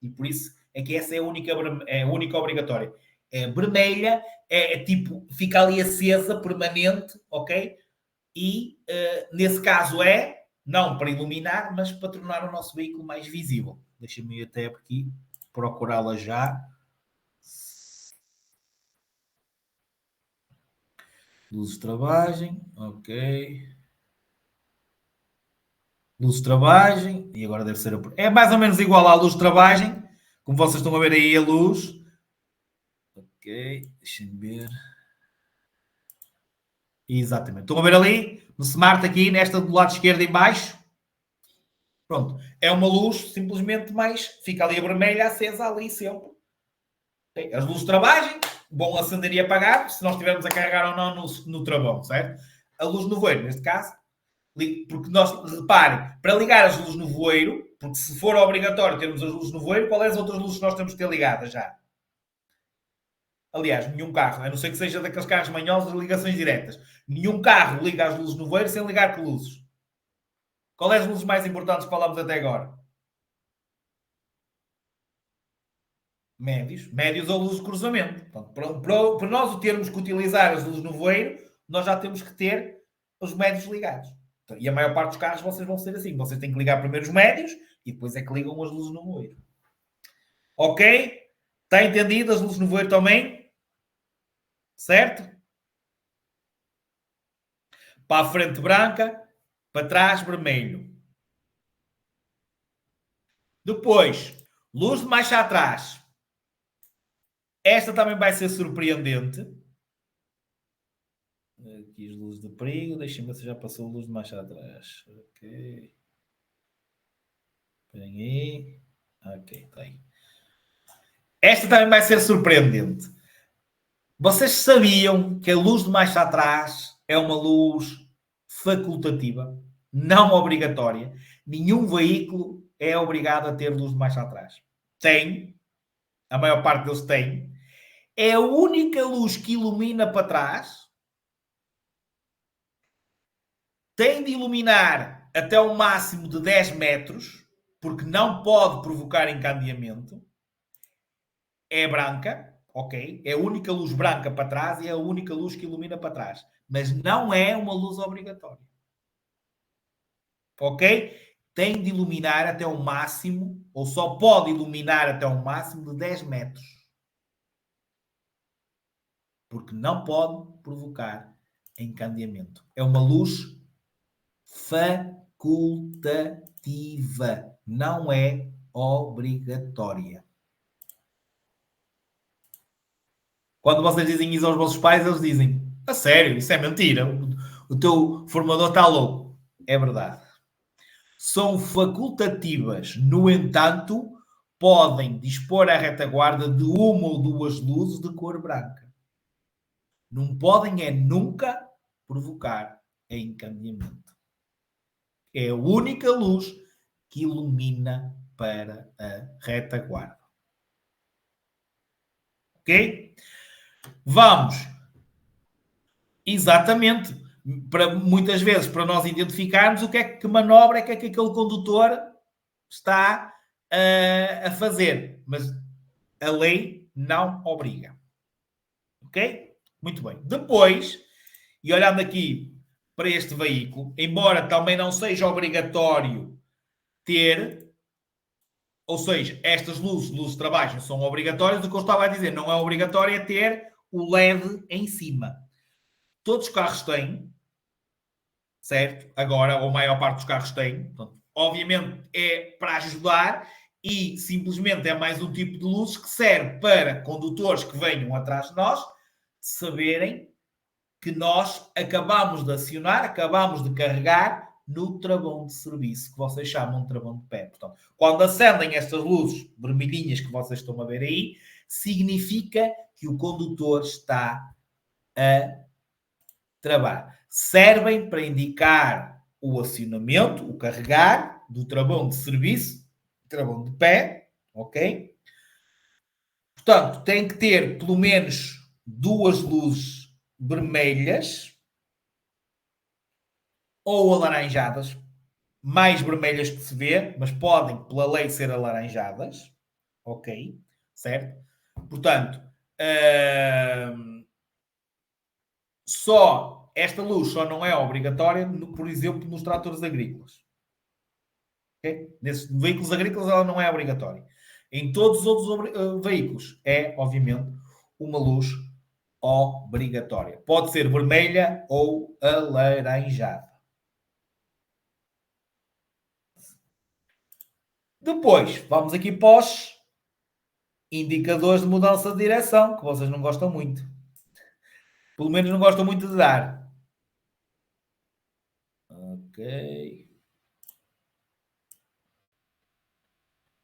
E por isso é que essa é a única obrigatória. É vermelha, é tipo, fica ali acesa, permanente, ok? E nesse caso é, não para iluminar, mas para tornar o nosso veículo mais visível. Deixa-me ir até aqui procurá-la já. Luz de travagem, ok. Luz de travagem, e agora deve ser. É mais ou menos igual à luz de travagem, como vocês estão a ver aí a luz. Ok, deixem-me ver. Exatamente. Estão a ver ali, no Smart aqui, nesta do lado esquerdo em baixo? Pronto. É uma luz simplesmente mais... Fica ali a vermelha acesa ali sempre. Okay. As luzes de travagem vão acender e apagar se nós estivermos a carregar ou não no travão, certo? A luz no voeiro, neste caso, porque nós, reparem, para ligar as luzes no voeiro, porque se for obrigatório termos as luzes no voeiro, quais são as outras luzes que nós temos que ter ligadas já? Aliás, nenhum carro, a não ser que seja daqueles carros manhosos de ligações diretas. Nenhum carro liga as luzes no voeiro sem ligar que luzes. Qual é as luzes mais importantes que falamos até agora? Médios. Médios ou luzes de cruzamento. Portanto, para nós termos que utilizar as luzes no voeiro, nós já temos que ter os médios ligados. E a maior parte dos carros vocês vão ser assim. Vocês têm que ligar primeiro os médios e depois é que ligam as luzes no voeiro. Ok? Está entendido as luzes no voeiro também? Certo? Para a frente branca, para trás vermelho. Depois, luz de marcha atrás. Esta também vai ser surpreendente. Aqui as luzes de perigo. Deixem-me ver se já passou a luz de marcha atrás. Ok. Esperem aí. Ok, está aí. Esta também vai ser surpreendente. Vocês sabiam que a luz de marcha atrás é uma luz facultativa, não obrigatória? Nenhum veículo é obrigado a ter luz de marcha atrás. Tem, a maior parte deles tem. É a única luz que ilumina para trás. Tem de iluminar até um máximo de 10 metros, porque não pode provocar encandeamento, é branca, ok? É a única luz branca para trás e é a única luz que ilumina para trás. Mas não é uma luz obrigatória. Ok? Tem de iluminar até o máximo, ou só pode iluminar até o máximo de 10 metros. Porque não pode provocar encandeamento. É uma luz facultativa, não é obrigatória. Quando vocês dizem isso aos vossos pais, eles dizem: a sério, isso é mentira. O teu formador está louco. É verdade. São facultativas, no entanto, podem dispor à retaguarda de uma ou duas luzes de cor branca. Não podem é nunca provocar encandeamento. É a única luz que ilumina para a retaguarda. Ok? Vamos. Exatamente. Para, muitas vezes, para nós identificarmos o que manobra é que aquele condutor está a fazer. Mas a lei não obriga. Ok? Muito bem. Depois, e olhando aqui para este veículo, embora também não seja obrigatório ter, ou seja, estas luzes de trabalho são obrigatórias, o que eu estava a dizer, não é obrigatório ter o LED em cima. Todos os carros têm, certo? Agora, ou a maior parte dos carros têm. Portanto, obviamente é para ajudar e simplesmente é mais um tipo de luzes que serve para condutores que venham atrás de nós saberem que nós acabamos de acionar, acabamos de carregar no travão de serviço, que vocês chamam de travão de pé. Portanto, quando acendem estas luzes vermelhinhas que vocês estão a ver aí, significa que o condutor está a travar. Servem para indicar o acionamento, o carregar do travão de serviço, travão de pé, ok? Portanto, tem que ter pelo menos duas luzes vermelhas ou alaranjadas, mais vermelhas que se vê, mas podem, pela lei, ser alaranjadas, ok? Certo? Portanto, só esta luz só não é obrigatória, por exemplo, nos tratores agrícolas. Okay? Nesses veículos agrícolas ela não é obrigatória. Em todos os outros veículos é, obviamente, uma luz obrigatória. Pode ser vermelha ou alaranjada. Depois, vamos aqui para os indicadores de mudança de direção, que vocês não gostam muito. Pelo menos não gostam muito de dar. Ok.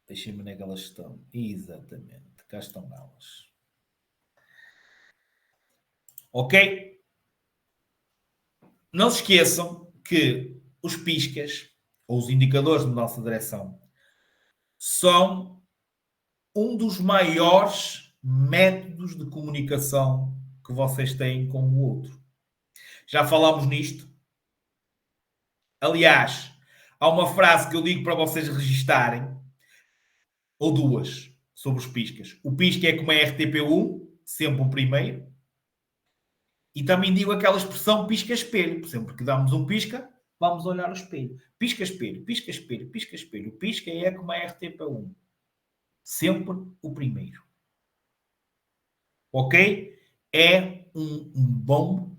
Deixem-me onde é que elas estão. Exatamente. Cá estão elas. Ok? Não se esqueçam que os piscas, ou os indicadores de mudança de direção, são um dos maiores métodos de comunicação que vocês têm com o outro. Já falámos nisto. Aliás, há uma frase que eu digo para vocês registarem, ou duas, sobre os piscas. O pisca é como a RTP1, sempre o primeiro. E também digo aquela expressão pisca-espelho. Sempre que damos um pisca, vamos olhar o espelho. Pisca-espelho, pisca-espelho, pisca-espelho. O pisca é como a RTP1. Sempre o primeiro. Ok? É um bom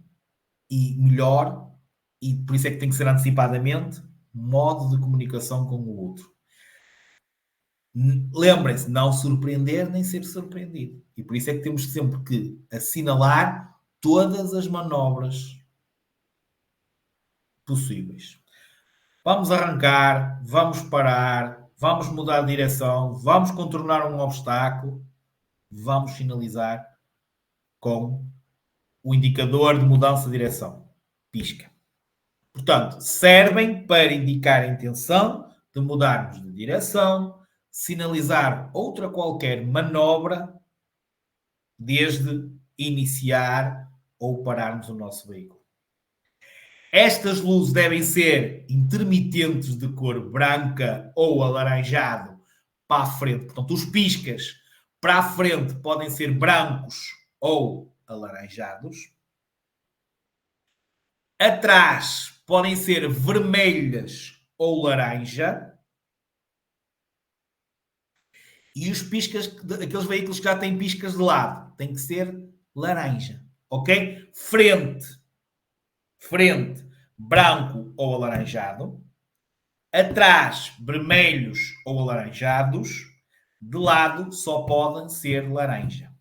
e melhor, e por isso é que tem que ser antecipadamente, modo de comunicação com o outro. Lembrem-se, não surpreender nem ser surpreendido. E por isso é que temos sempre que assinalar todas as manobras possíveis. Vamos arrancar, vamos parar, vamos mudar de direção, vamos contornar um obstáculo, vamos finalizar com o indicador de mudança de direção. Pisca. Portanto, servem para indicar a intenção de mudarmos de direção, sinalizar outra qualquer manobra, desde iniciar ou pararmos o nosso veículo. Estas luzes devem ser intermitentes de cor branca ou alaranjado para a frente. Portanto, os piscas para a frente podem ser brancos ou alaranjados. Atrás podem ser vermelhas ou laranja. E os piscas, aqueles veículos que já têm piscas de lado, tem que ser laranja. Ok? Frente, branco ou alaranjado. Atrás, vermelhos ou alaranjados. De lado, só podem ser laranja.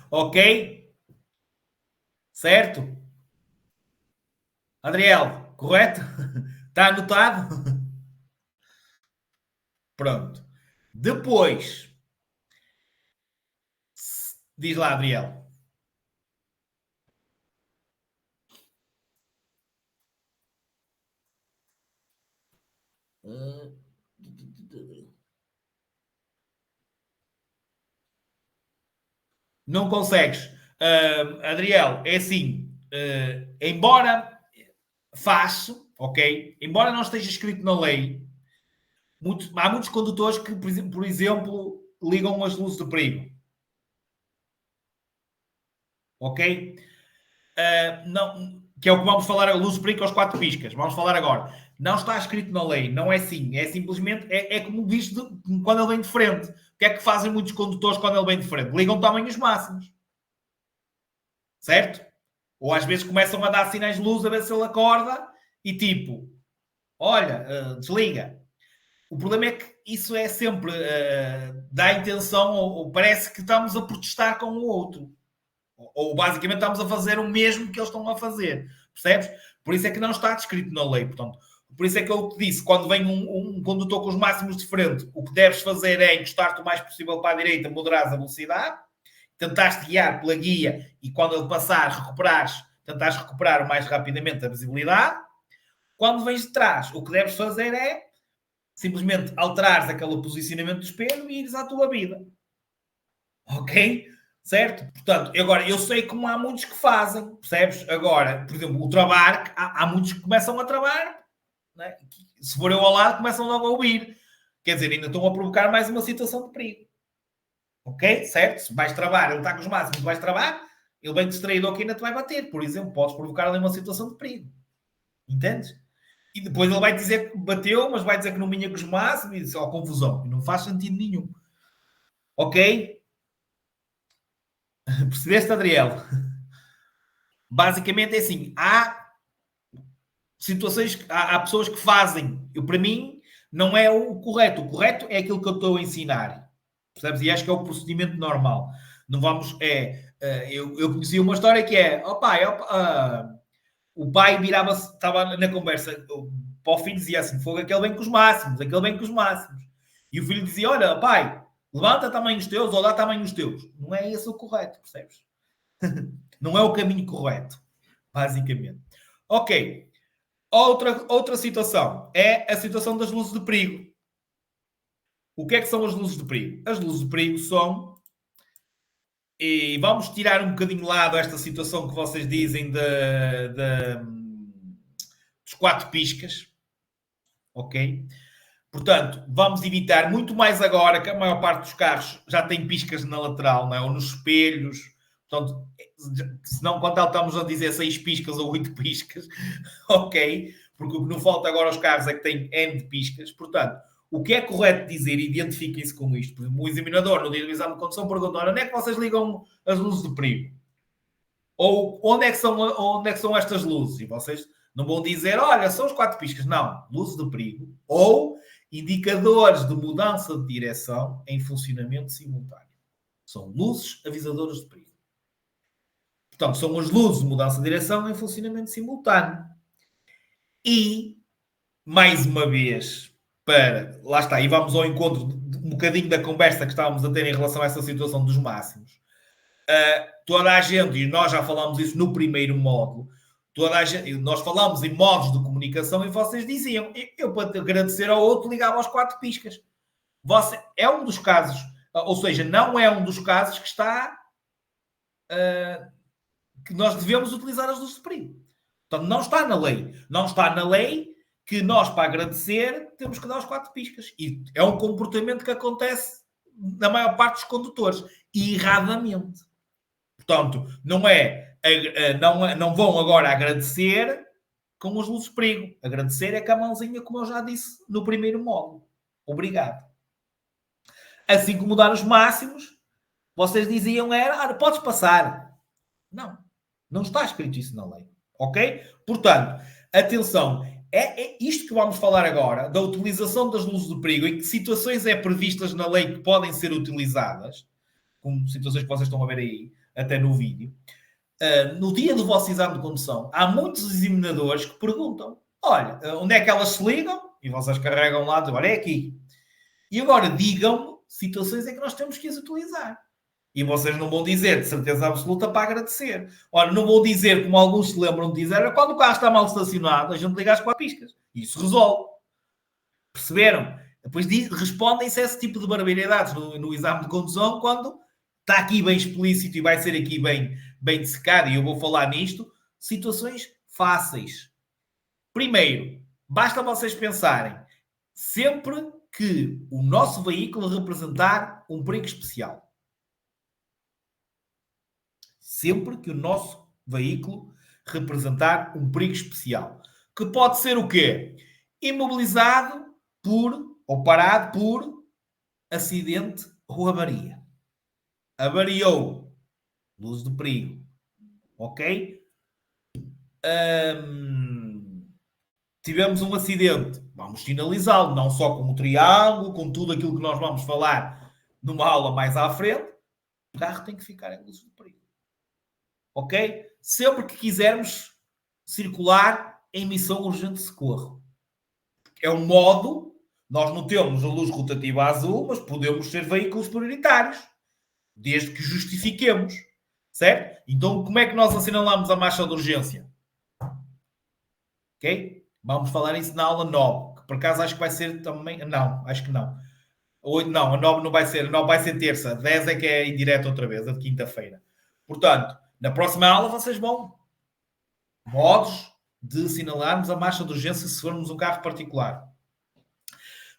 Ok? Certo? Adriel, correto? Está anotado? Pronto. Depois, diz lá, Adriel. Não consegues. Adriel, é assim. Embora faço, ok? Embora não esteja escrito na lei, há muitos condutores que, por exemplo, ligam as luzes de perigo. Ok? Não, que é o que vamos falar, a luz de perigo aos 4 piscas. Vamos falar agora. Não está escrito na lei, não é assim. É simplesmente, é como diz quando ele vem de frente. O que é que fazem muitos condutores quando ele vem de frente? Ligam tamanhos máximos. Certo? Ou às vezes começam a dar sinais de luz a ver se ele acorda e tipo, olha, desliga. O problema é que isso é sempre dá a intenção ou parece que estamos a protestar com o outro. Ou basicamente estamos a fazer o mesmo que eles estão a fazer. Percebes? Por isso é que não está descrito na lei. Portanto, por isso é que eu te disse, quando vem um condutor com os máximos de frente, o que deves fazer é encostar-te o mais possível para a direita, moderares a velocidade, tentaste guiar pela guia e quando ele passar, tentares recuperar o mais rapidamente a visibilidade. Quando vens de trás, o que deves fazer é simplesmente alterares aquele posicionamento do espelho e ires à tua vida. Ok? Certo? Portanto, agora, eu sei como há muitos que fazem, percebes? Agora, por exemplo, o travar, há muitos que começam a travar, né? Se for eu ao lado, começam logo a ouvir. Quer dizer, ainda estão a provocar mais uma situação de perigo. Ok? Certo? Se vais travar, ele está com os máximos, vais travar, ele vem distraído aqui ainda te vai bater. Por exemplo, podes provocar ali uma situação de perigo. Entendes? E depois ele vai dizer que bateu, mas vai dizer que não vinha com os máximos e só confusão. E não faz sentido nenhum. Ok? Percebeste, Adriel? Basicamente é assim: há situações, há pessoas que fazem. Eu, para mim, não é o correto. O correto é aquilo que eu estou a ensinar. Percebes? E acho que é o procedimento normal. Não vamos. Eu conheci uma história que é: ó pai, o pai virava-se, estava na conversa, para o filho dizia assim: fogo, aquele vem com os máximos, aquele vem com os máximos. E o filho dizia: olha, pai, levanta também os teus ou dá também os teus. Não é esse o correto, percebes? Não é o caminho correto, basicamente. Ok. Outra situação é a situação das luzes de perigo. O que é que são as luzes de perigo? As luzes de perigo são. E vamos tirar um bocadinho de lado esta situação que vocês dizem dos 4 piscas. Ok? Portanto, vamos evitar muito mais agora que a maior parte dos carros já tem piscas na lateral, não é? Ou nos espelhos. Portanto, se não contar, estamos a dizer 6 piscas ou 8 piscas, ok? Porque o que não falta agora aos carros é que tem N de piscas. Portanto, o que é correto dizer, identifiquem-se com isto. Por exemplo, o examinador, no dia do exame de condução, pergunta: onde é que vocês ligam as luzes de perigo? Ou onde é que são estas luzes? E vocês não vão dizer: olha, são os 4 piscas. Não, luzes de perigo. Ou indicadores de mudança de direção em funcionamento simultâneo. São luzes avisadoras de perigo. Portanto, são as luzes de mudança de direção em funcionamento simultâneo. E, mais uma vez, lá está, e vamos ao encontro de um bocadinho da conversa que estávamos a ter em relação a essa situação dos máximos. Toda a gente, e nós já falámos isso no primeiro módulo, nós falámos em modos de comunicação e vocês diziam: eu para te agradecer ao outro ligava aos 4 piscas. É um dos casos, ou seja, não é um dos casos que está que nós devemos utilizar as luzes de perigo. Portanto, não está na lei. Não está na lei que nós, para agradecer, temos que dar os 4 piscas. E é um comportamento que acontece na maior parte dos condutores. E erradamente. Portanto, não vão agora agradecer com as luzes de perigo. Agradecer é com a mãozinha, como eu já disse no primeiro módulo. Obrigado. Assim como dar os máximos, vocês diziam era, podes passar. Não. Não está escrito isso na lei. Ok? Portanto, atenção. É isto que vamos falar agora, da utilização das luzes de perigo, em que situações é previstas na lei que podem ser utilizadas, como situações que vocês estão a ver aí, até no vídeo. No dia do vosso exame de condução, há muitos examinadores que perguntam: olha, onde é que elas se ligam? E vocês carregam lá, dizem, olha, é aqui. E agora digam-me situações em que nós temos que as utilizar. E vocês não vão dizer de certeza absoluta para agradecer. Ora, não vou dizer, como alguns se lembram de dizer, quando o carro está mal estacionado, a gente liga as 4 piscas. Isso resolve. Perceberam? Depois respondem-se a esse tipo de barbaridades no exame de condução, quando está aqui bem explícito e vai ser aqui bem dissecado, e eu vou falar nisto, situações fáceis. Primeiro, basta vocês pensarem, sempre que o nosso veículo representar um perigo especial. Sempre que o nosso veículo representar um perigo especial. Que pode ser o quê? Imobilizado ou parado por acidente ou avaria. Avariou. Luz de perigo. Ok? Tivemos um acidente. Vamos sinalizá-lo, não só com o triângulo, com tudo aquilo que nós vamos falar numa aula mais à frente. O carro tem que ficar em luz de perigo. Ok? Sempre que quisermos circular em missão urgente de socorro. É um modo, nós não temos a luz rotativa azul, mas podemos ser veículos prioritários, desde que justifiquemos, certo? Então, como é que nós assinalamos a marcha de urgência? Ok? Vamos falar isso na aula 9, que por acaso acho que vai ser também... Não, acho que não. Não, a 9 não vai ser, a 9 vai ser terça, a 10 é que é em direto outra vez, a de quinta-feira. Portanto, na próxima aula vocês vão modos de assinalarmos a marcha de urgência se formos um carro particular.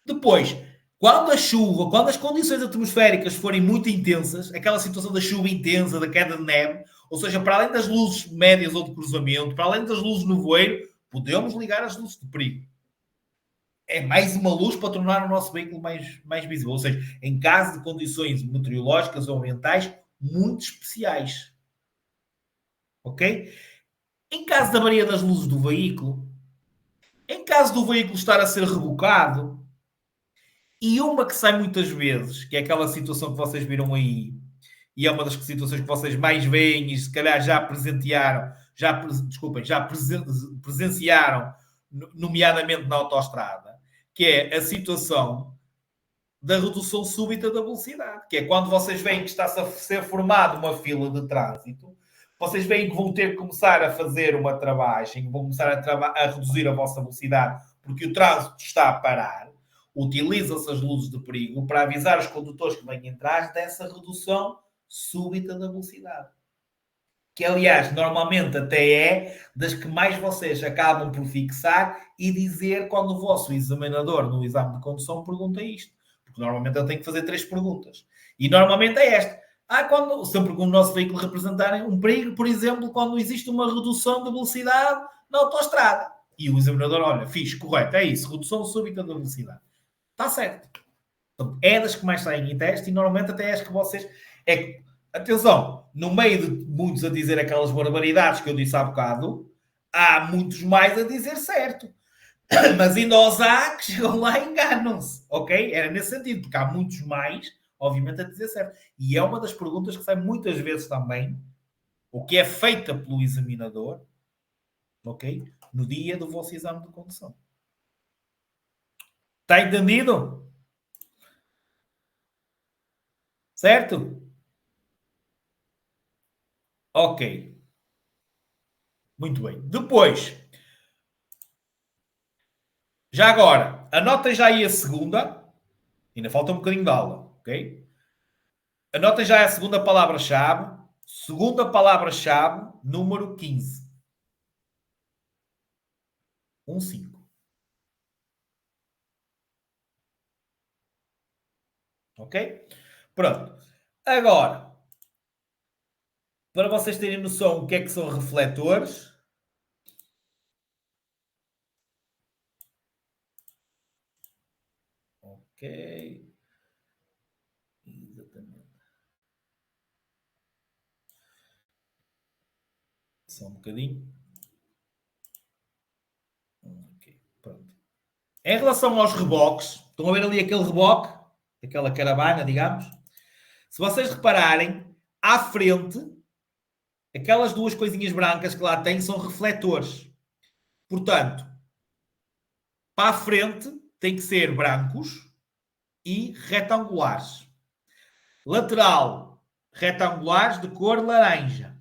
Depois, quando a chuva, quando as condições atmosféricas forem muito intensas, aquela situação da chuva intensa, da queda de neve, ou seja, para além das luzes médias ou de cruzamento, para além das luzes no voeiro, podemos ligar as luzes de perigo. É mais uma luz para tornar o nosso veículo mais visível. Ou seja, em caso de condições meteorológicas ou ambientais muito especiais. Ok? Em caso da avaria das luzes do veículo, em caso do veículo estar a ser rebocado, e uma que sai muitas vezes, que é aquela situação que vocês viram aí, e é uma das situações que vocês mais veem e se calhar já presenciaram, presenciaram, nomeadamente na autoestrada, que é a situação da redução súbita da velocidade, que é quando vocês veem que está a ser formada uma fila de trânsito, vocês veem que vão ter que começar a fazer uma travagem, vão começar a reduzir a vossa velocidade, porque o trânsito está a parar. Utilizam-se as luzes de perigo para avisar os condutores que vêm atrás dessa redução súbita da velocidade. Que, aliás, normalmente até é das que mais vocês acabam por fixar e dizer quando o vosso examinador no exame de condução pergunta isto. Porque normalmente ele tem que fazer 3 perguntas. E normalmente é esta. Sempre que o nosso veículo representar um perigo, por exemplo, quando existe uma redução de velocidade na autoestrada. E o examinador, olha, fixe, correto, é isso, redução súbita da velocidade. Está certo. Então, é das que mais saem em teste e normalmente até é as que vocês... Atenção, no meio de muitos a dizer aquelas barbaridades que eu disse há bocado, há muitos mais a dizer certo. Mas ainda os há que chegam lá e enganam-se, ok? Era nesse sentido, porque há muitos mais, obviamente, a dizer certo. E é uma das perguntas que sai muitas vezes também, o que é feita pelo examinador, ok? No dia do vosso exame de condução. Está entendido? Certo? Ok. Muito bem. Depois, já agora, anotem já aí a segunda. Ainda falta um bocadinho de aula, ok? Anotem já a segunda palavra-chave. Segunda palavra-chave, número 15. 15. Ok? Pronto. Agora, para vocês terem noção o que é que são refletores, ok, exatamente. Só um bocadinho. Ok, pronto. Em relação aos reboques, estão a ver ali aquele reboque, aquela caravana, digamos. Se vocês repararem, à frente, aquelas duas coisinhas brancas que lá têm são refletores. Portanto, para a frente tem que ser brancos e retangulares. Lateral, retangulares de cor laranja.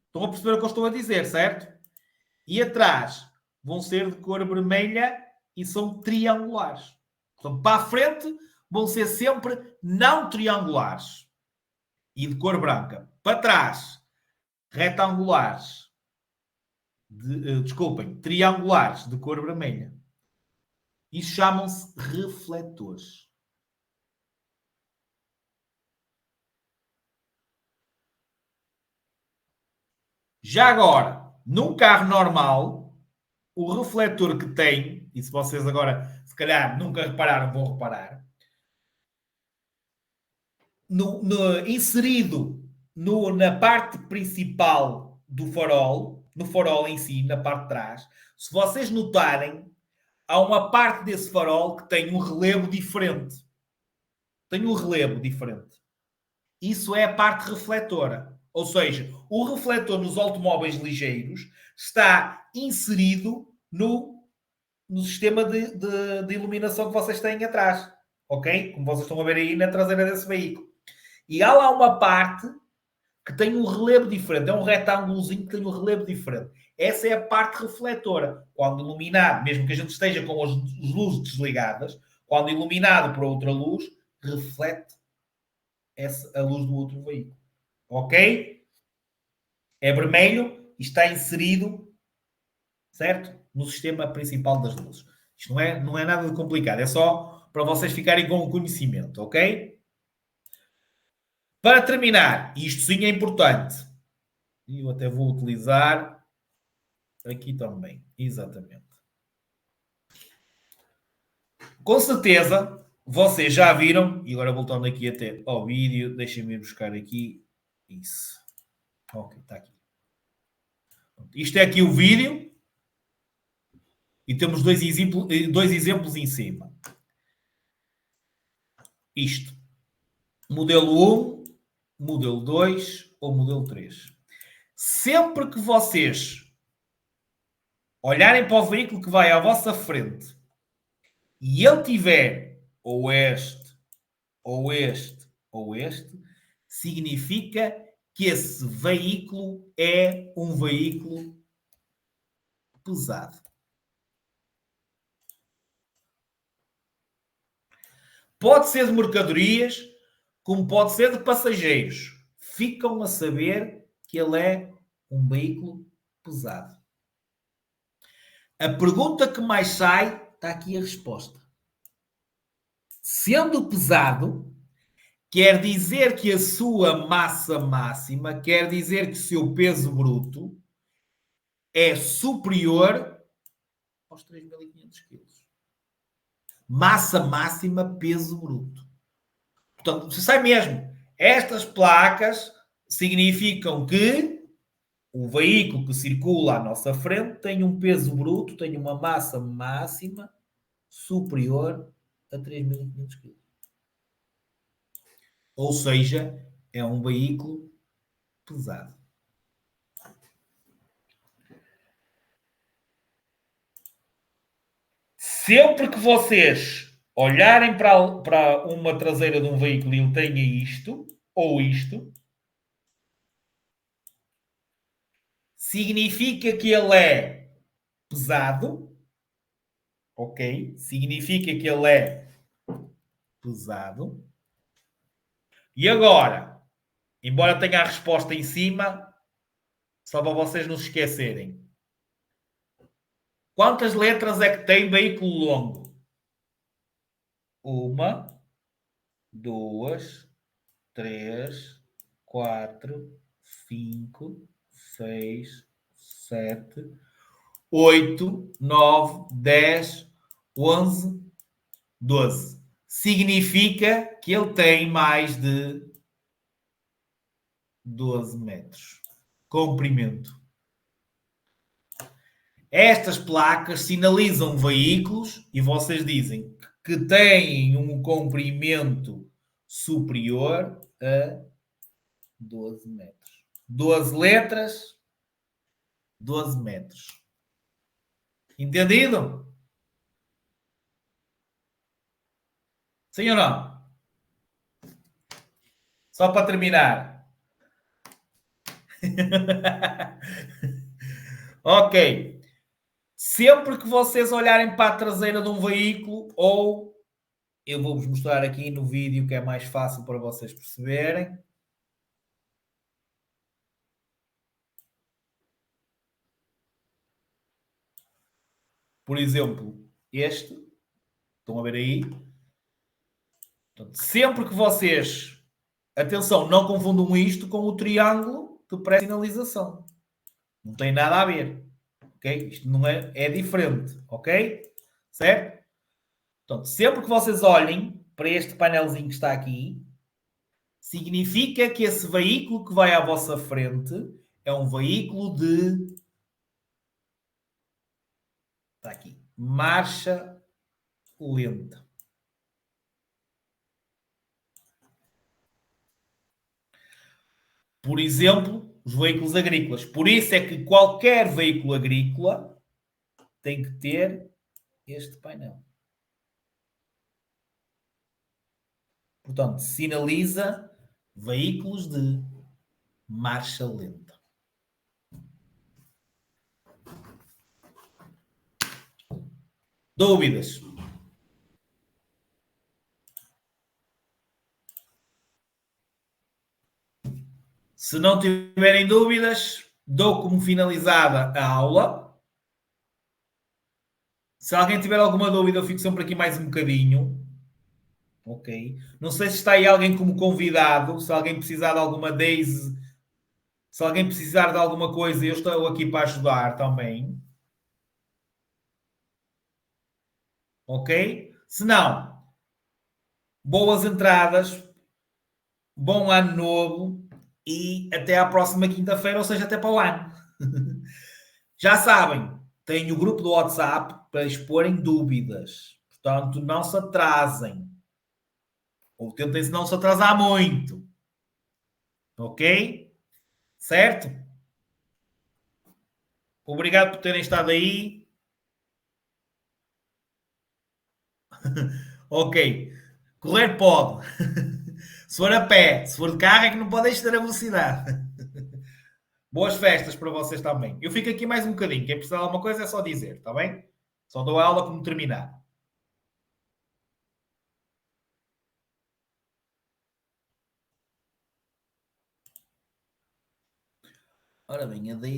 Estão a perceber o que eu estou a dizer, certo? E atrás vão ser de cor vermelha e são triangulares. Portanto, para a frente vão ser sempre não triangulares e de cor branca. Para trás, retangulares. Desculpem, triangulares de cor vermelha. Isso chamam-se refletores. Já agora, num carro normal, o refletor que tem, e se vocês agora, se calhar, nunca repararam, vão reparar, inserido na parte principal do farol, no farol em si, na parte de trás, se vocês notarem, há uma parte desse farol que tem um relevo diferente. Tem um relevo diferente. Isso é a parte refletora. Ou seja, o refletor nos automóveis ligeiros está inserido no sistema de iluminação que vocês têm atrás. Ok? Como vocês estão a ver aí na traseira desse veículo. E há lá uma parte que tem um relevo diferente. É um retângulozinho que tem um relevo diferente. Essa é a parte refletora. Quando iluminado, mesmo que a gente esteja com as luzes desligadas, quando iluminado por outra luz, reflete a luz do outro veículo. Ok? É vermelho e está inserido, certo? No sistema principal das luzes. Isto não é nada de complicado. É só para vocês ficarem com o conhecimento, ok? Para terminar, isto sim é importante. E eu até vou utilizar aqui também. Exatamente. Com certeza, vocês já viram, e agora voltando aqui até ao vídeo, deixem-me buscar aqui. Isso. Ok, está aqui. Isto é aqui o vídeo. E temos dois exemplos em cima. Isto. Modelo 1, modelo 2 ou modelo 3. Sempre que vocês olharem para o veículo que vai à vossa frente e ele tiver ou este, ou este, ou este, significa que esse veículo é um veículo pesado. Pode ser de mercadorias, como pode ser de passageiros. Ficam a saber que ele é um veículo pesado. A pergunta que mais sai, está aqui a resposta. Sendo pesado, quer dizer que a sua massa máxima, quer dizer que o seu peso bruto é superior aos 3.500 quilos. Massa máxima, peso bruto. Portanto, você sai mesmo. Estas placas significam que o veículo que circula à nossa frente tem um peso bruto, tem uma massa máxima superior a 3.500 kg. Ou seja, é um veículo pesado. Sempre que vocês olharem para uma traseira de um veículo e ele tenha isto, ou isto, significa que ele é pesado, ok? Significa que ele é pesado. E agora, embora tenha a resposta em cima, só para vocês não se esquecerem. Quantas letras é que tem veículo longo? Uma, duas, três, quatro, cinco, seis, sete, 8, 9, 10, 11, 12. Significa que ele tem mais de 12 metros. Comprimento. Estas placas sinalizam veículos e vocês dizem que têm um comprimento superior a 12 metros. 12 letras, 12 metros. Entendido? Sim ou não? Só para terminar. Ok. Sempre que vocês olharem para a traseira de um veículo, ou eu vou-vos mostrar aqui no vídeo que é mais fácil para vocês perceberem. Por exemplo, este. Estão a ver aí? Portanto, sempre que vocês. Atenção, não confundam isto com o triângulo de pré-sinalização. Não tem nada a ver. Ok? Isto não é, é diferente. Ok? Certo? Portanto, sempre que vocês olhem para este painelzinho que está aqui, significa que esse veículo que vai à vossa frente é um veículo de. Está aqui. Marcha lenta. Por exemplo, os veículos agrícolas. Por isso é que qualquer veículo agrícola tem que ter este painel. Portanto, sinaliza veículos de marcha lenta. Dúvidas? Se não tiverem dúvidas, dou como finalizada a aula. Se alguém tiver alguma dúvida, eu fico sempre aqui mais um bocadinho. Ok. Não sei se está aí alguém como convidado, se alguém precisar de alguma Daisy, se alguém precisar de alguma coisa, eu estou aqui para ajudar também. Ok? Se não, boas entradas, bom ano novo e até à próxima quinta-feira, ou seja, até para o ano. Já sabem, tem o grupo do WhatsApp para exporem dúvidas. Portanto, não se atrasem. Ou tentem-se não se atrasar muito. Ok? Certo? Obrigado por terem estado aí. Ok. Correr pode. Se for a pé, se for de carro, é que não pode exceder a velocidade. Boas festas para vocês também. Eu fico aqui mais um bocadinho. Quem precisar de alguma coisa é só dizer, está bem? Só dou a aula como terminar. Ora bem, a Daisy